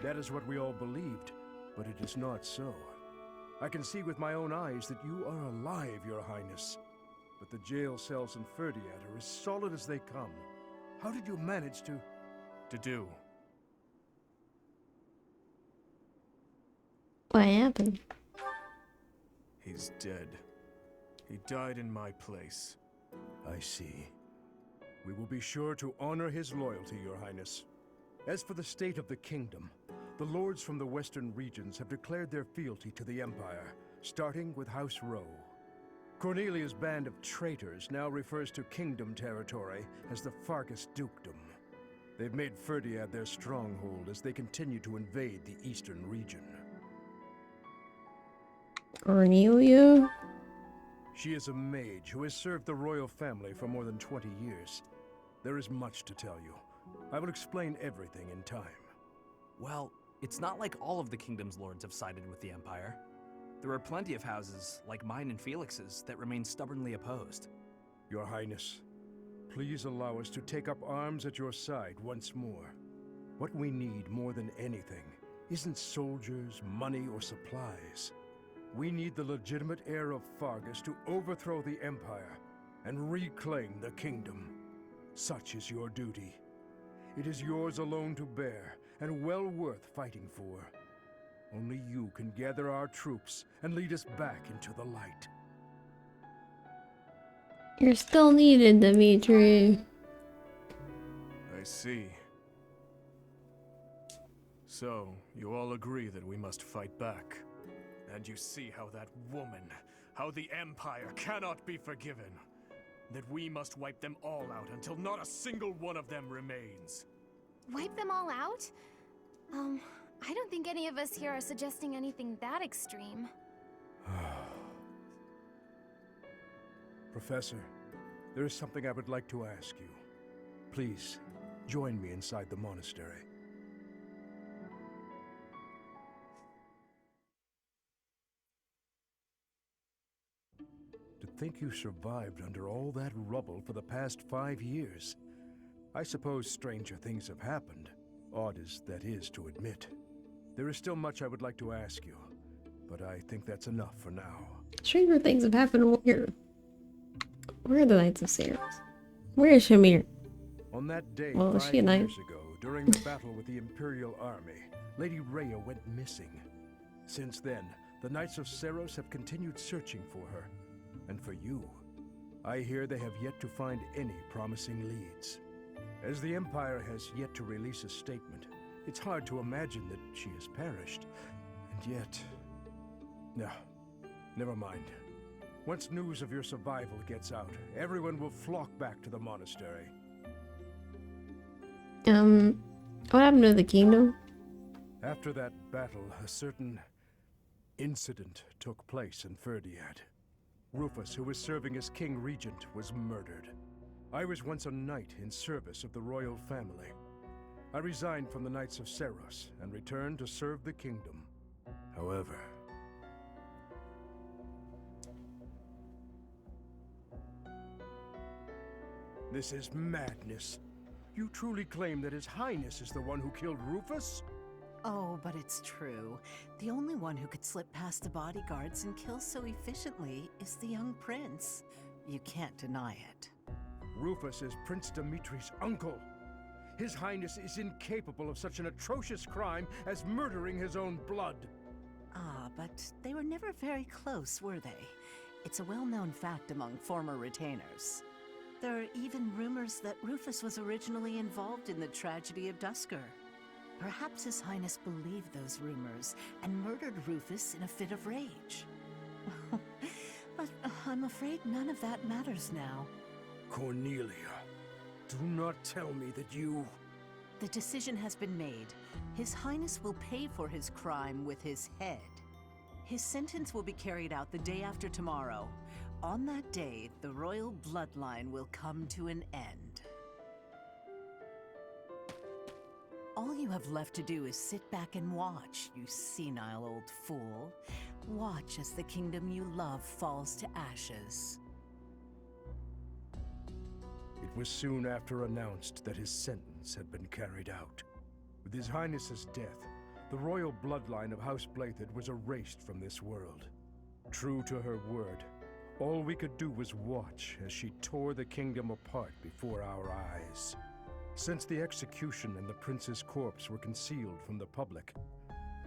That is what we all believed, but it is not so. I can see with my own eyes that you are alive, Your Highness. But the jail cells in Ferdiad are as solid as they come. How did you manage to do? What happened? He's dead. He died in my place. I see. We will be sure to honor his loyalty, Your Highness. As for the state of the kingdom, the lords from the western regions have declared their fealty to the Empire, starting with House Rowe. Cornelia's band of traitors now refers to kingdom territory as the Fargus Dukedom. They've made Ferdiad their stronghold as they continue to invade the eastern region. Cornelia? She is a mage who has served the royal family for more than 20 years. There is much to tell you. I will explain everything in time. Well, it's not like all of the kingdom's lords have sided with the Empire. There are plenty of houses, like mine and Felix's, that remain stubbornly opposed. Your Highness, please allow us to take up arms at your side once more. What we need more than anything isn't soldiers, money, or supplies. We need the legitimate heir of Fargus to overthrow the Empire and reclaim the kingdom. Such is your duty. It is yours alone to bear, and well worth fighting for. Only you can gather our troops and lead us back into the light. You're still needed, Dimitri. I see. So, you all agree that we must fight back. And you see how that woman, how the Empire cannot be forgiven. That we must wipe them all out until not a single one of them remains. Wipe them all out? I don't think any of us here are suggesting anything that extreme. Professor, there is something I would like to ask you. Please, join me inside the monastery. To think you survived under all that rubble for the past 5 years. I suppose stranger things have happened, odd as that is to admit. There is still much I would like to ask you, but I think that's enough for now. Stranger things have happened where? Where are the Knights of Ceres? Where is Shamir? On that day, Well, is 5 she a knight? years ago, during the battle with the Imperial Army, Lady Rhea went missing. Since then, the Knights of Ceres have continued searching for her. And for you, I hear they have yet to find any promising leads. As the Empire has yet to release a statement, it's hard to imagine that she has perished. And yet... No, never mind. Once news of your survival gets out, everyone will flock back to the monastery. What happened to the kingdom? After that battle, a certain incident took place in Ferdiad. Rufus, who was serving as King Regent, was murdered. I was once a knight in service of the royal family. I resigned from the Knights of Ceres and returned to serve the kingdom. However... This is madness. You truly claim that His Highness is the one who killed Rufus? Oh, but it's true. The only one who could slip past the bodyguards and kill so efficiently is the young prince. You can't deny it. Rufus is Prince Dimitri's uncle. His Highness is incapable of such an atrocious crime as murdering his own blood. Ah, but they were never very close, were they? It's a well-known fact among former retainers. There are even rumors that Rufus was originally involved in the tragedy of Dusker. Perhaps His Highness believed those rumors and murdered Rufus in a fit of rage. But I'm afraid none of that matters now. Cornelia, do not tell me that you... The decision has been made. His Highness will pay for his crime with his head. His sentence will be carried out the day after tomorrow. On that day, the royal bloodline will come to an end. All you have left to do is sit back and watch, you senile old fool. Watch as the kingdom you love falls to ashes. It was soon after announced that his sentence had been carried out. With His Highness's death, the royal bloodline of House Blathid was erased from this world. True to her word, all we could do was watch as she tore the kingdom apart before our eyes. Since the execution and the prince's corpse were concealed from the public,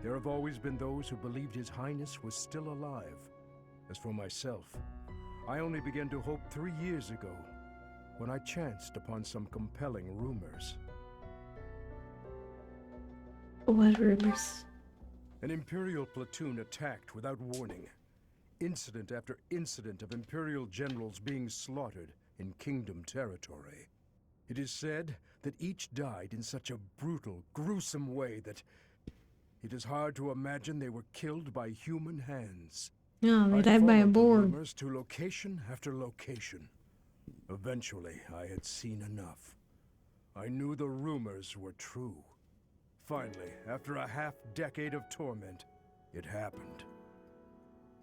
there have always been those who believed His Highness was still alive. As for myself, I only began to hope 3 years ago, when I chanced upon some compelling rumors. What rumors? An Imperial platoon attacked without warning. Incident after incident of Imperial generals being slaughtered in Kingdom territory. It is said that each died in such a brutal, gruesome way that it is hard to imagine they were killed by human hands. Oh, they I died by a followed the board. rumors to location after location. Eventually, I had seen enough. I knew the rumors were true. Finally, after a half-decade of torment, it happened.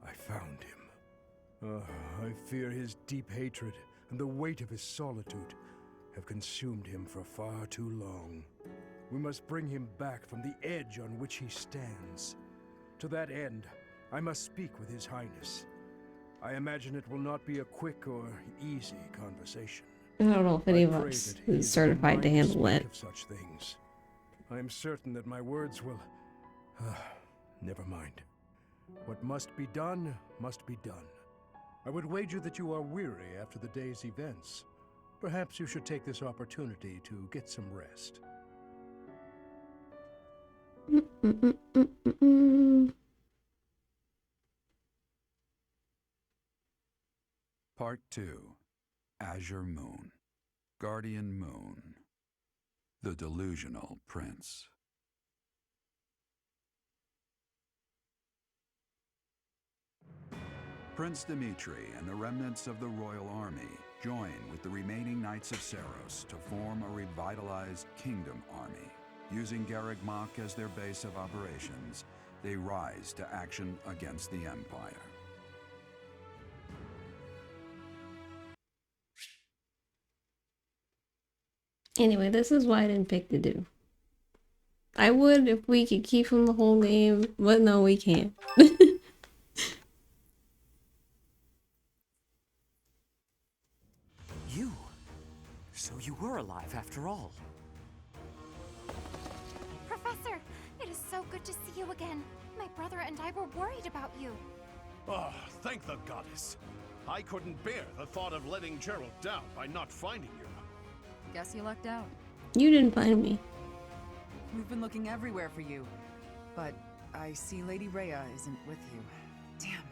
I found him. I fear his deep hatred and the weight of his solitude have consumed him for far too long. We must bring him back from the edge on which he stands. To that end, I must speak with His Highness. I imagine it will not be a quick or easy conversation. I don't know if any I of pray us that he is is certified to minded handle speak it. of such things. I am certain that my words will... never mind. What must be done, must be done. I would wager that you are weary after the day's events. Perhaps you should take this opportunity to get some rest. Part 2. Azure Moon. Guardian Moon. The Delusional Prince. Prince Dimitri and the remnants of the royal army join with the remaining Knights of Seiros to form a revitalized kingdom army. Using Garreg Mach as their base of operations, they rise to action against the Empire. Anyway, this is what I didn't pick to do. I would if we could keep him the whole game, but no, we can't. You? So you were alive after all. Professor, it is so good to see you again. My brother and I were worried about you. Oh, thank the goddess. I couldn't bear the thought of letting Gerald down by not finding you. Guess you lucked out. You didn't find me. We've been looking everywhere for you. But I see Lady Rhea isn't with you. Damn.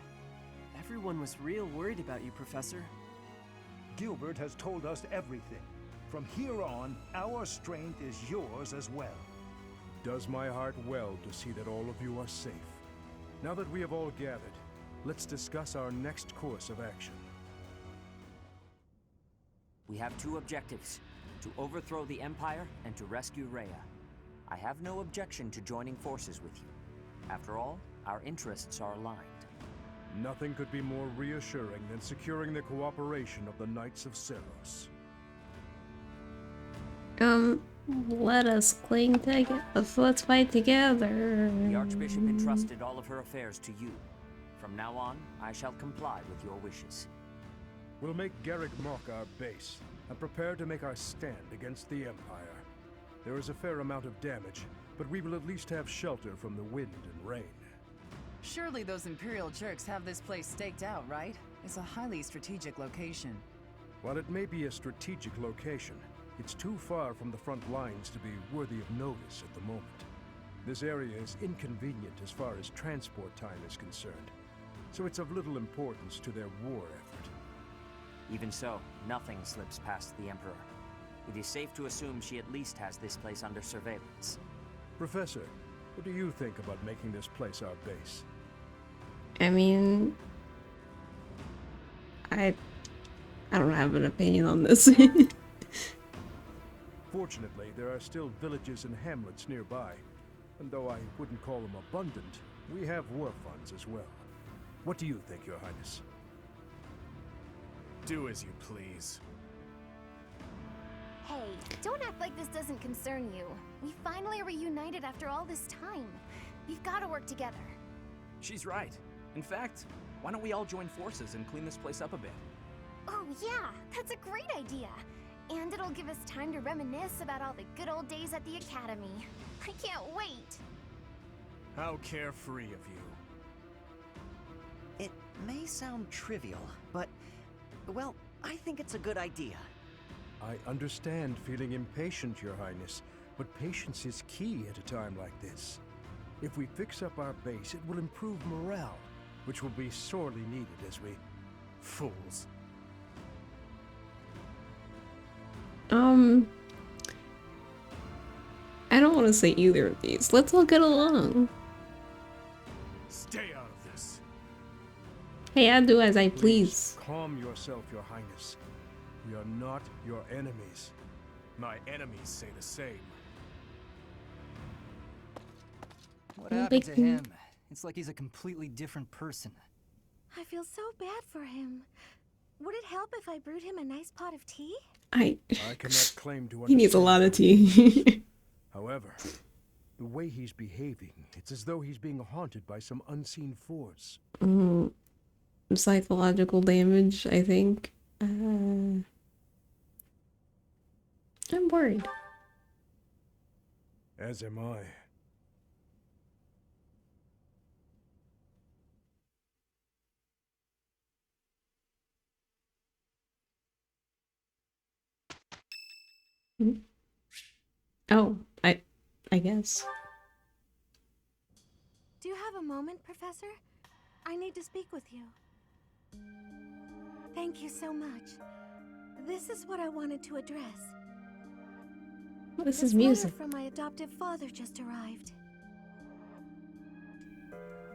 Everyone was real worried about you, Professor. Gilbert has told us everything. From here on, our strength is yours as well. Does my heart well to see that all of you are safe. Now that we have all gathered, let's discuss our next course of action. We have two objectives: to overthrow the Empire and to rescue Rhea. I have no objection to joining forces with you. After all, our interests are aligned. Nothing could be more reassuring than securing the cooperation of the Knights of Seiros. Let us cling together. Let's fight together. The Archbishop entrusted all of her affairs to you. From now on, I shall comply with your wishes. We'll make Garreg Mach our base, and prepare to make our stand against the Empire. There is a fair amount of damage, but we will at least have shelter from the wind and rain. Surely those Imperial jerks have this place staked out, right? It's a highly strategic location. While it may be a strategic location, it's too far from the front lines to be worthy of notice at the moment. This area is inconvenient as far as transport time is concerned, so it's of little importance to their war effort. Even so, nothing slips past the Emperor. It is safe to assume she at least has this place under surveillance. Professor, what do you think about making this place our base? I mean, I don't have an opinion on this. Fortunately, there are still villages and hamlets nearby, and though I wouldn't call them abundant, we have war funds as well. What do you think, Your Highness? Do as you please. Hey, don't act like this doesn't concern you. We finally reunited after all this time. We've got to work together. She's right. In fact, why don't we all join forces and clean this place up a bit? Oh yeah, that's a great idea. And it'll give us time to reminisce about all the good old days at the Academy. I can't wait. How carefree of you. It may sound trivial, but, well, I think it's a good idea. I understand feeling impatient, Your Highness, but patience is key at a time like this. If we fix up our base, it will improve morale, which will be sorely needed as we... Fools. I don't want to say either of these. Let's all get along. Stay out of this. Hey, I do as I please. Calm yourself, Your Highness. We are not your enemies. My enemies say the same. What happened to him? It's like he's a completely different person. I feel so bad for him. Would it help if I brewed him a nice pot of tea? I cannot claim to understand. He needs a lot of tea. However, the way he's behaving, it's as though he's being haunted by some unseen force. Psychological damage, I think. I'm worried. As am I. Oh, I guess. Do you have a moment, Professor? I need to speak with you. Thank you so much. This is what I wanted to address. This is letter music. from my adoptive father just arrived.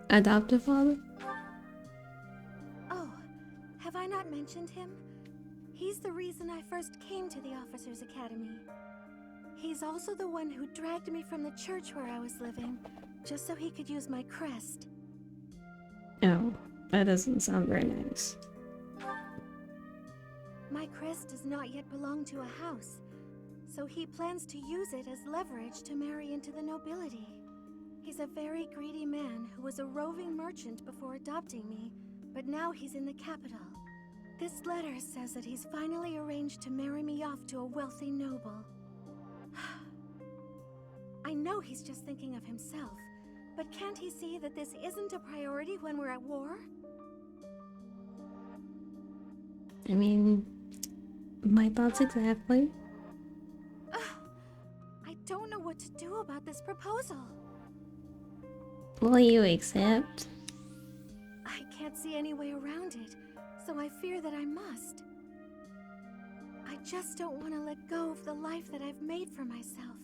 Adoptive father? Oh, have I not mentioned him? He's the reason I first came to the Officers' Academy. He's also the one who dragged me from the church where I was living, just so he could use my crest. Oh, that doesn't sound very nice. My crest does not yet belong to a house, so he plans to use it as leverage to marry into the nobility. He's a very greedy man who was a roving merchant before adopting me, but now he's in the capital. This letter says that he's finally arranged to marry me off to a wealthy noble. I know he's just thinking of himself, but can't he see that this isn't a priority when we're at war? I mean, my thoughts exactly. I don't know what to do about this proposal. Will you accept? I can't see any way around it, so I fear that I must. I just don't want to let go of the life that I've made for myself.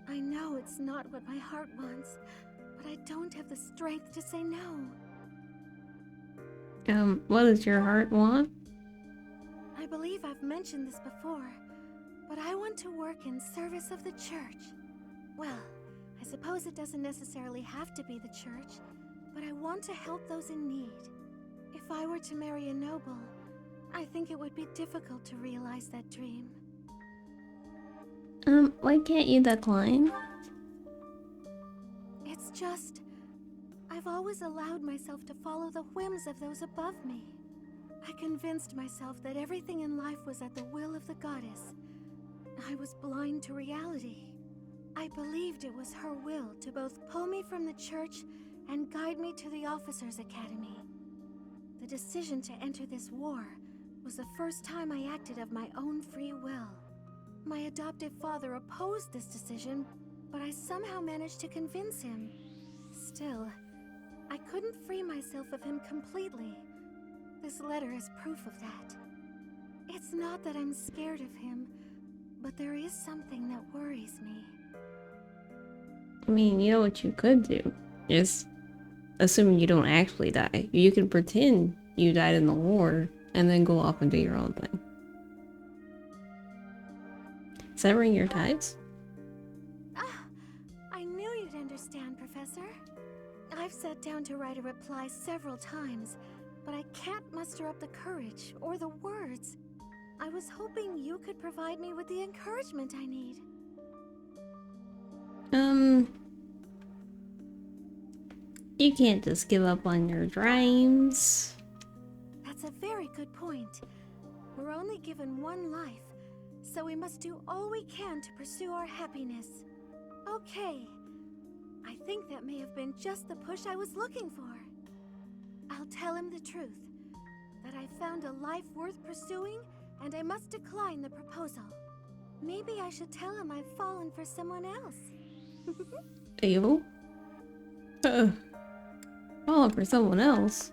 I know it's not what my heart wants, but I don't have the strength to say no. What does your heart want? I believe I've mentioned this before, but I want to work in service of the church. Well, I suppose it doesn't necessarily have to be the church, but I want to help those in need. If I were to marry a noble, I think it would be difficult to realize that dream. Why can't you decline? It's just, I've always allowed myself to follow the whims of those above me. I convinced myself that everything in life was at the will of the goddess. I was blind to reality. I believed it was her will to both pull me from the church and guide me to the Officers' Academy. The decision to enter this war was the first time I acted of my own free will. My adoptive father opposed this decision, but I somehow managed to convince him. Still, I couldn't free myself of him completely. This letter is proof of that. It's not that I'm scared of him, but there is something that worries me. I mean, you know what you could do? Is, assuming you don't actually die, you can pretend you died in the war and then go off and do your own thing. Severing your ties? I knew you'd understand, Professor. I've sat down to write a reply several times, but I can't muster up the courage or the words. I was hoping you could provide me with the encouragement I need. You can't just give up on your dreams. That's a very good point. We're only given one life, so we must do all we can to pursue our happiness. Okay. I think that may have been just the push I was looking for. I'll tell him the truth. That I found a life worth pursuing, and I must decline the proposal. Maybe I should tell him I've fallen for someone else. Ew. Falling for someone else?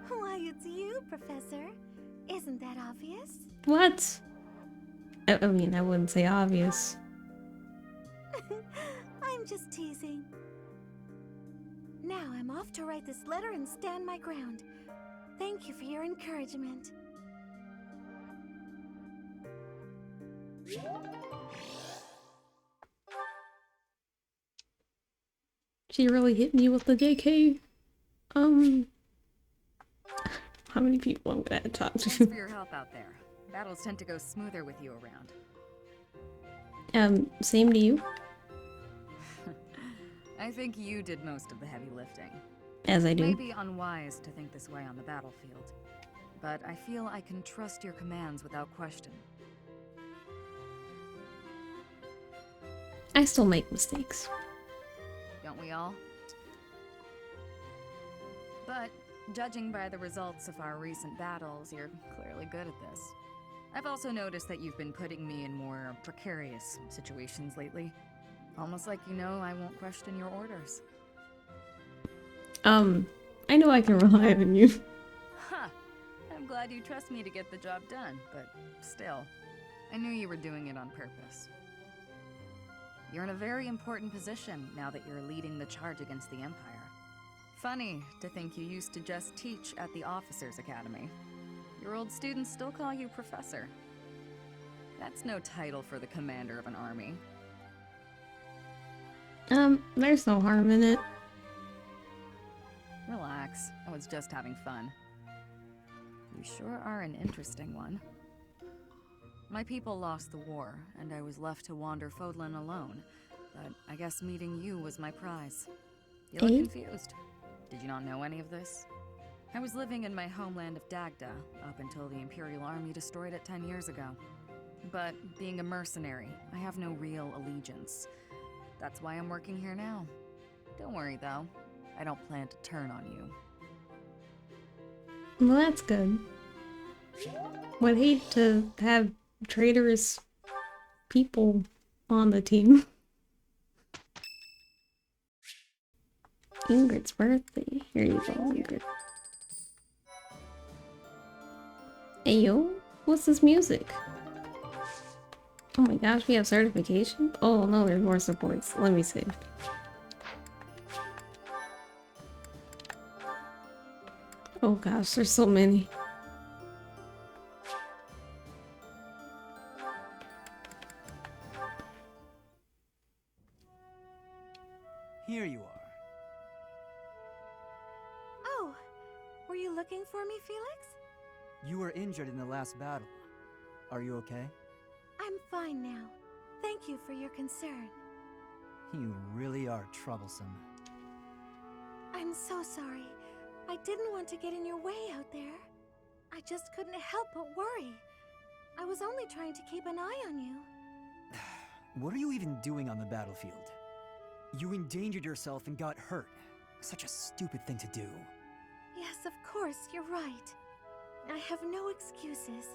Why, it's you, Professor. Isn't that obvious? What? I mean, I wouldn't say obvious. I'm just teasing. Now I'm off to write this letter and stand my ground. Thank you for your encouragement. She really hit me with the JK. How many people I'm gonna talk to? Thanks for your help out there. Battles tend to go smoother with you around. Same to you. I think you did most of the heavy lifting. As I do. It may be unwise to think this way on the battlefield, but I feel I can trust your commands without question. I still make mistakes. Don't we all? But, judging by the results of our recent battles, you're clearly good at this. I've also noticed that you've been putting me in more precarious situations lately. Almost like you know I won't question your orders. I know I can rely on you. Huh. I'm glad glad you trust me to get the job done, but still, I knew you were doing it on purpose. You're in a very important position now that you're leading the charge against the Empire. Funny to think you used to just teach at the Officers' Academy. Your old students still call you Professor. That's no title for the commander of an army. There's no harm in it. Relax, I was just having fun. You sure are an interesting one. My people lost the war, and I was left to wander Fodlan alone. But I guess meeting you was my prize. You look confused. Did you not know any of this? I was living in my homeland of Dagda up until the Imperial Army destroyed it 10 years ago. But being a mercenary, I have no real allegiance. That's why I'm working here now. Don't worry though, I don't plan to turn on you. Well, that's good. Would hate to have traitorous people on the team. Ingrid's birthday. Here you go, Ingrid. Hey yo, what's this music? Oh my gosh, we have certification? Oh no, there's more supports. Let me see. Oh gosh, there's so many. Here you are. Oh, were you looking for me, Felix? You were injured in the last battle. Are you okay? I'm fine now. Thank you for your concern. You really are troublesome. I'm so sorry. I didn't want to get in your way out there. I just couldn't help but worry. I was only trying to keep an eye on you. What are you even doing on the battlefield? You endangered yourself and got hurt. Such a stupid thing to do. Yes, of course, you're right. I have no excuses.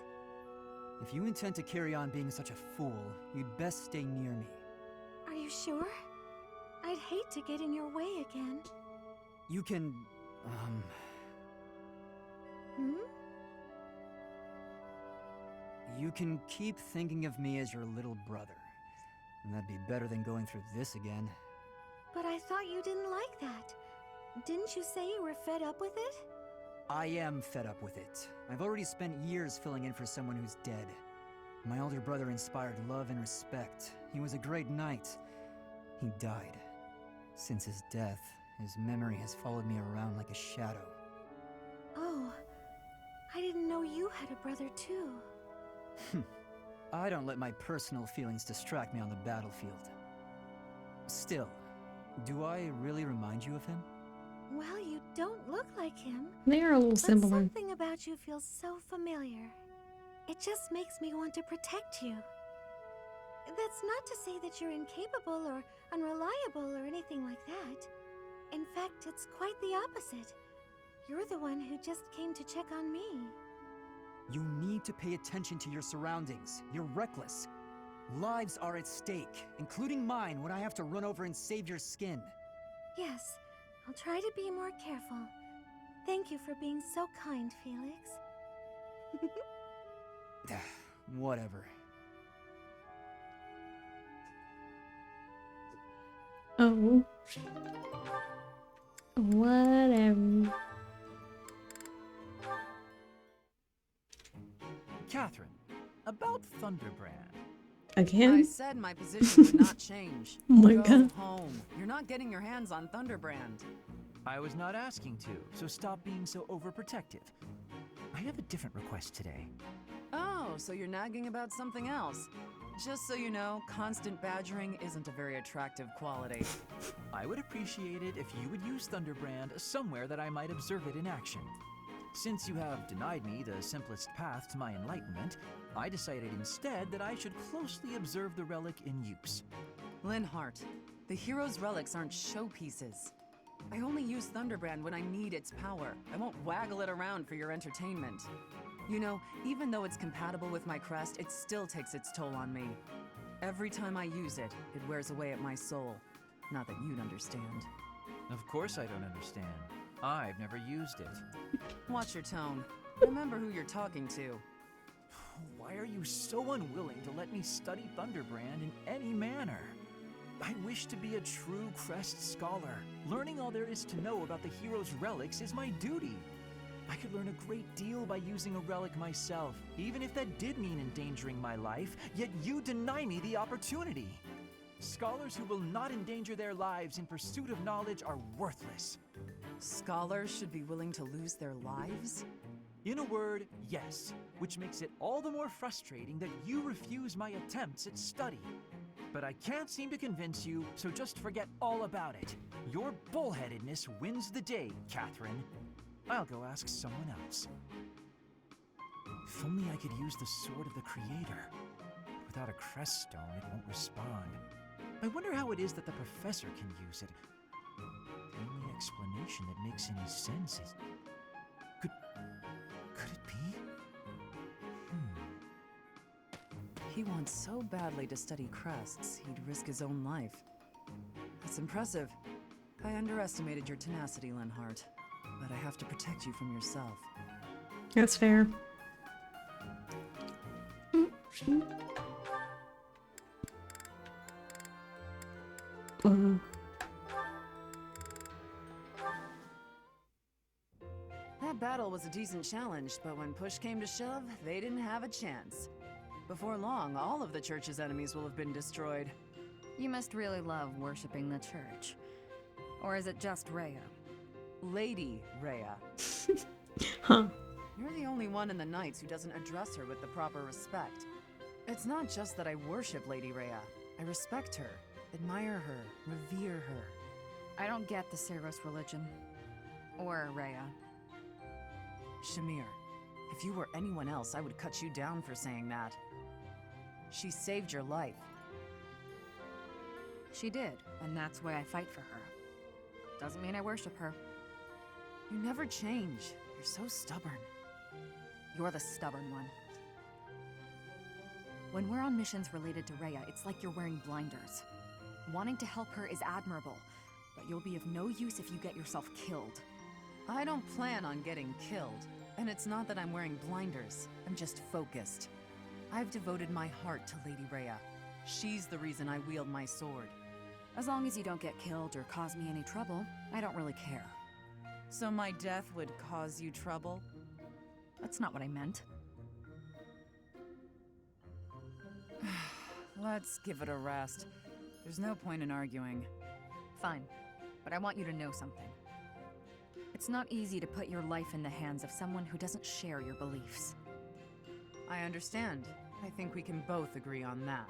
If you intend to carry on being such a fool, you'd best stay near me. Are you sure? I'd hate to get in your way again. You can, You can keep thinking of me as your little brother. And that'd be better than going through this again. But I thought you didn't like that. Didn't you say you were fed up with it? I am fed up with it. I've already spent years filling in for someone who's dead. My older brother inspired love and respect. He was a great knight. He died. Since his death, his memory has followed me around like a shadow. Oh, I didn't know you had a brother too. I don't let my personal feelings distract me on the battlefield. Still, do I really remind you of him? Well, you don't look like him. They are a little similar. Something about you feels so familiar. It just makes me want to protect you. That's not to say that you're incapable or unreliable or anything like that. In fact, it's quite the opposite. You're the one who just came to check on me. You need to pay attention to your surroundings. You're reckless. Lives are at stake, including mine when I have to run over and save your skin. Yes, I'll try to be more careful. Thank you for being so kind, Felix. Whatever. Oh. Whatever. Catherine, about Thunderbrand. Again? I said my position would not change. Oh my Go God. home. You're not getting your hands on Thunderbrand. I was not asking to, so stop being so overprotective. I have a different request today. Oh, so you're nagging about something else. Just so you know, constant badgering isn't a very attractive quality. I would appreciate it if you would use Thunderbrand somewhere that I might observe it in action. Since you have denied me the simplest path to my enlightenment, I decided instead that I should closely observe the relic in use. Linhardt, the hero's relics aren't showpieces. I only use Thunderbrand when I need its power. I won't waggle it around for your entertainment. You know, even though it's compatible with my crest, it still takes its toll on me. Every time I use it, it wears away at my soul. Not that you'd understand. Of course I don't understand. I've never used it. Watch your tone. Remember who you're talking to. Why are you so unwilling to let me study Thunderbrand in any manner? I wish to be a true Crest scholar. Learning all there is to know about the hero's relics is my duty. I could learn a great deal by using a relic myself, even if that did mean endangering my life, yet you deny me the opportunity. Scholars who will not endanger their lives in pursuit of knowledge are worthless. Scholars should be willing to lose their lives? In a word, yes, which makes it all the more frustrating that you refuse my attempts at study. But I can't seem to convince you, so just forget all about it. Your bullheadedness wins the day, Catherine. I'll go ask someone else. If only I could use the Sword of the Creator. Without a crest stone, it won't respond. I wonder how it is that the professor can use it. The only explanation that makes any sense is... Could it be? He wants so badly to study crests, he'd risk his own life. That's impressive. I underestimated your tenacity, Linhardt. But I have to protect you from yourself. That's fair. That battle was a decent challenge, but when push came to shove, they didn't have a chance. Before long, all of the church's enemies will have been destroyed. You must really love worshipping the church. Or is it just Rhea? Lady Rhea. Huh. You're the only one in the Knights who doesn't address her with the proper respect. It's not just that I worship Lady Rhea. I respect her, admire her, revere her. I don't get the Seros religion. Or Rhea. Shamir, if you were anyone else, I would cut you down for saying that. She saved your life. She did, and that's why I fight for her. Doesn't mean I worship her. You never change. You're so stubborn. You're the stubborn one. When we're on missions related to Rhea, it's like you're wearing blinders. Wanting to help her is admirable, but you'll be of no use if you get yourself killed. I don't plan on getting killed. And it's not that I'm wearing blinders. I'm just focused. I've devoted my heart to Lady Rhea. She's the reason I wield my sword. As long as you don't get killed or cause me any trouble, I don't really care. So my death would cause you trouble? That's not what I meant. Let's give it a rest. There's no point in arguing. Fine, but I want you to know something. It's not easy to put your life in the hands of someone who doesn't share your beliefs. I understand. I think we can both agree on that.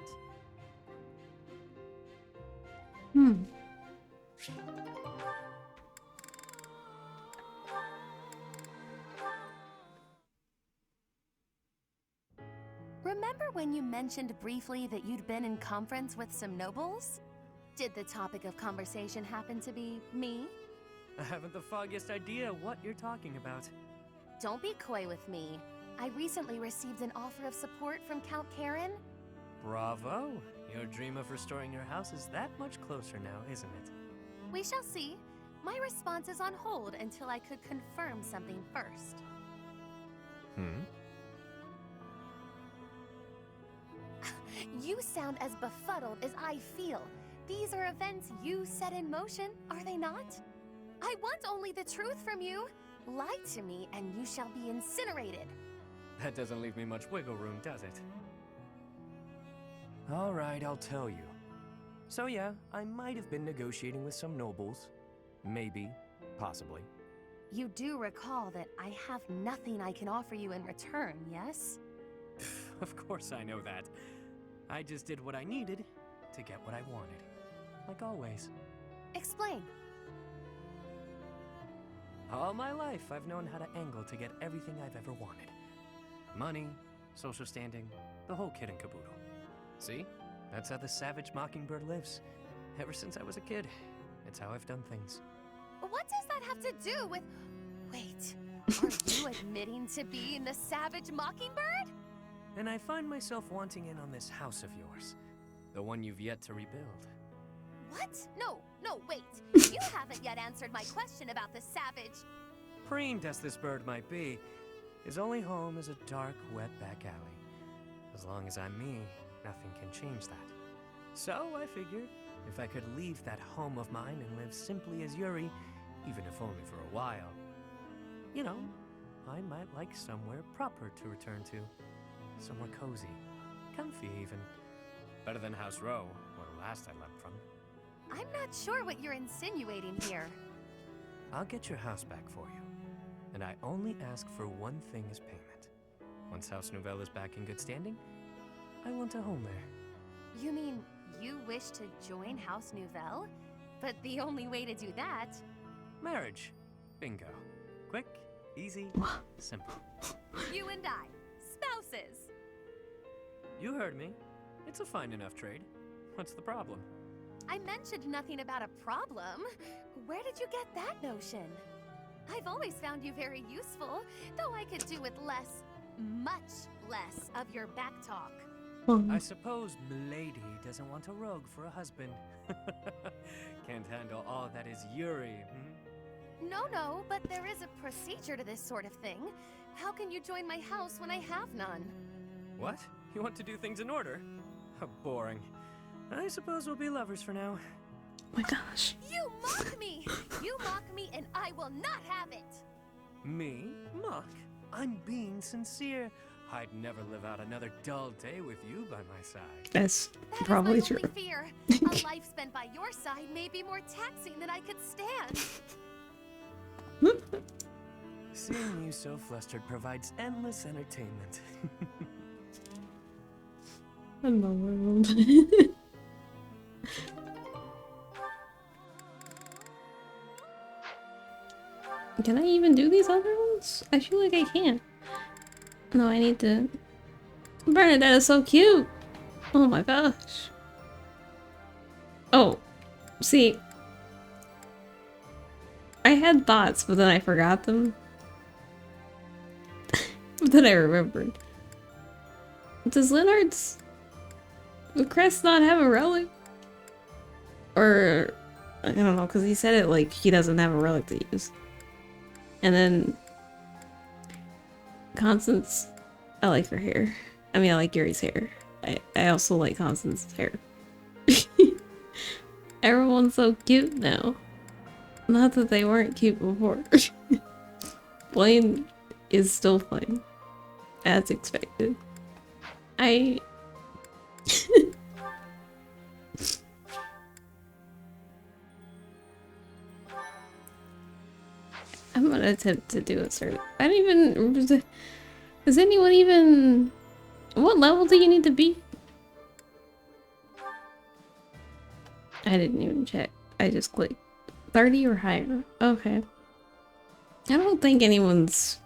Remember when you mentioned briefly that you'd been in conference with some nobles? Did the topic of conversation happen to be me? I haven't the foggiest idea what you're talking about. Don't be coy with me. I recently received an offer of support from Count Karen. Bravo! Your dream of restoring your house is that much closer now, isn't it? We shall see. My response is on hold until I could confirm something first. You sound as befuddled as I feel. These are events you set in motion, are they not? I want only the truth from you. Lie to me and you shall be incinerated. That doesn't leave me much wiggle room, does it? All right, I'll tell you. So yeah, I might have been negotiating with some nobles. Maybe. Possibly. You do recall that I have nothing I can offer you in return, yes? Of course I know that. I just did what I needed to get what I wanted. Like always. Explain. All my life, I've known how to angle to get everything I've ever wanted. Money, social standing, the whole kit and caboodle. See? That's how the savage mockingbird lives. Ever since I was a kid. It's how I've done things. What does that have to do with... Wait, are you admitting to being the savage mockingbird? And I find myself wanting in on this house of yours. The one you've yet to rebuild. What? No, wait. You haven't yet answered my question about the savage. Preened as this bird might be, His only home is a dark, wet back alley. As long as I'm me, nothing can change that. So I figured if I could leave that home of mine and live simply as Yuri, even if only for a while, you know, I might like somewhere proper to return to. Somewhere cozy, comfy even. Better than House Row, where last I left from. I'm not sure what you're insinuating here. I'll get your house back for you. And I only ask for one thing as payment. Once House Nouvelle is back in good standing, I want a home there. You mean you wish to join House Nouvelle? But the only way to do that... Marriage. Bingo. Quick, easy, simple. You and I. Spouses. You heard me. It's a fine enough trade. What's the problem? I mentioned nothing about a problem. Where did you get that notion? I've always found you very useful, though I could do with less, much less of your back talk. I suppose Milady doesn't want a rogue for a husband. Can't handle all that is Yuri, No, but there is a procedure to this sort of thing. How can you join my house when I have none? What? You want to do things in order? How boring. I suppose we'll be lovers for now. Oh my gosh. You mock me! You mock me and I will not have it! Me? Mock? I'm being sincere. I'd never live out another dull day with you by my side. That's probably true. That is my only fear. A life spent by your side may be more taxing than I could stand. Seeing you so flustered provides endless entertainment. In the world. Can I even do these other ones? I feel like I can't. No, I need to... Bernadette is so cute! Oh my gosh. Oh, see. I had thoughts, but then I forgot them. But then I remembered. Does Linhardt's crest not have a relic? Or... I don't know, because he said it like he doesn't have a relic to use. And then... Constance... I like her hair. I mean, I like Yuri's hair. I also like Constance's hair. Everyone's so cute now. Not that they weren't cute before. Blaine is still fine. As expected. I'm gonna attempt to do a certain... I don't even... Does anyone even... What level do you need to be? I didn't even check. I just clicked. 30 or higher. Okay. I don't think anyone's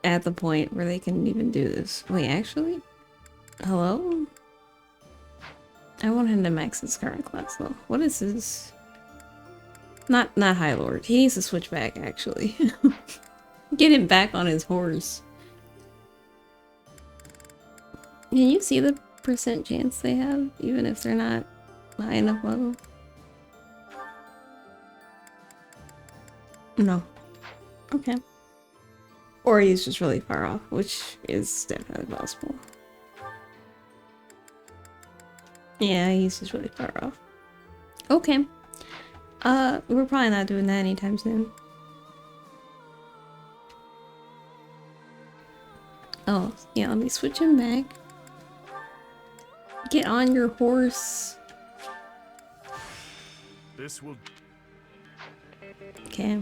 at the point where they can even do this. Wait, actually? Hello? I want him to max his current class though. What is his... Not High Lord. He needs to switch back, actually. Get him back on his horse. Can you see the percent chance they have, even if they're not high enough level? No. Okay. Or he's just really far off, which is definitely possible. Yeah, he's just really far off. Okay. We're probably not doing that anytime soon. Oh, yeah, let me switch him back. Get on your horse. This will... Okay.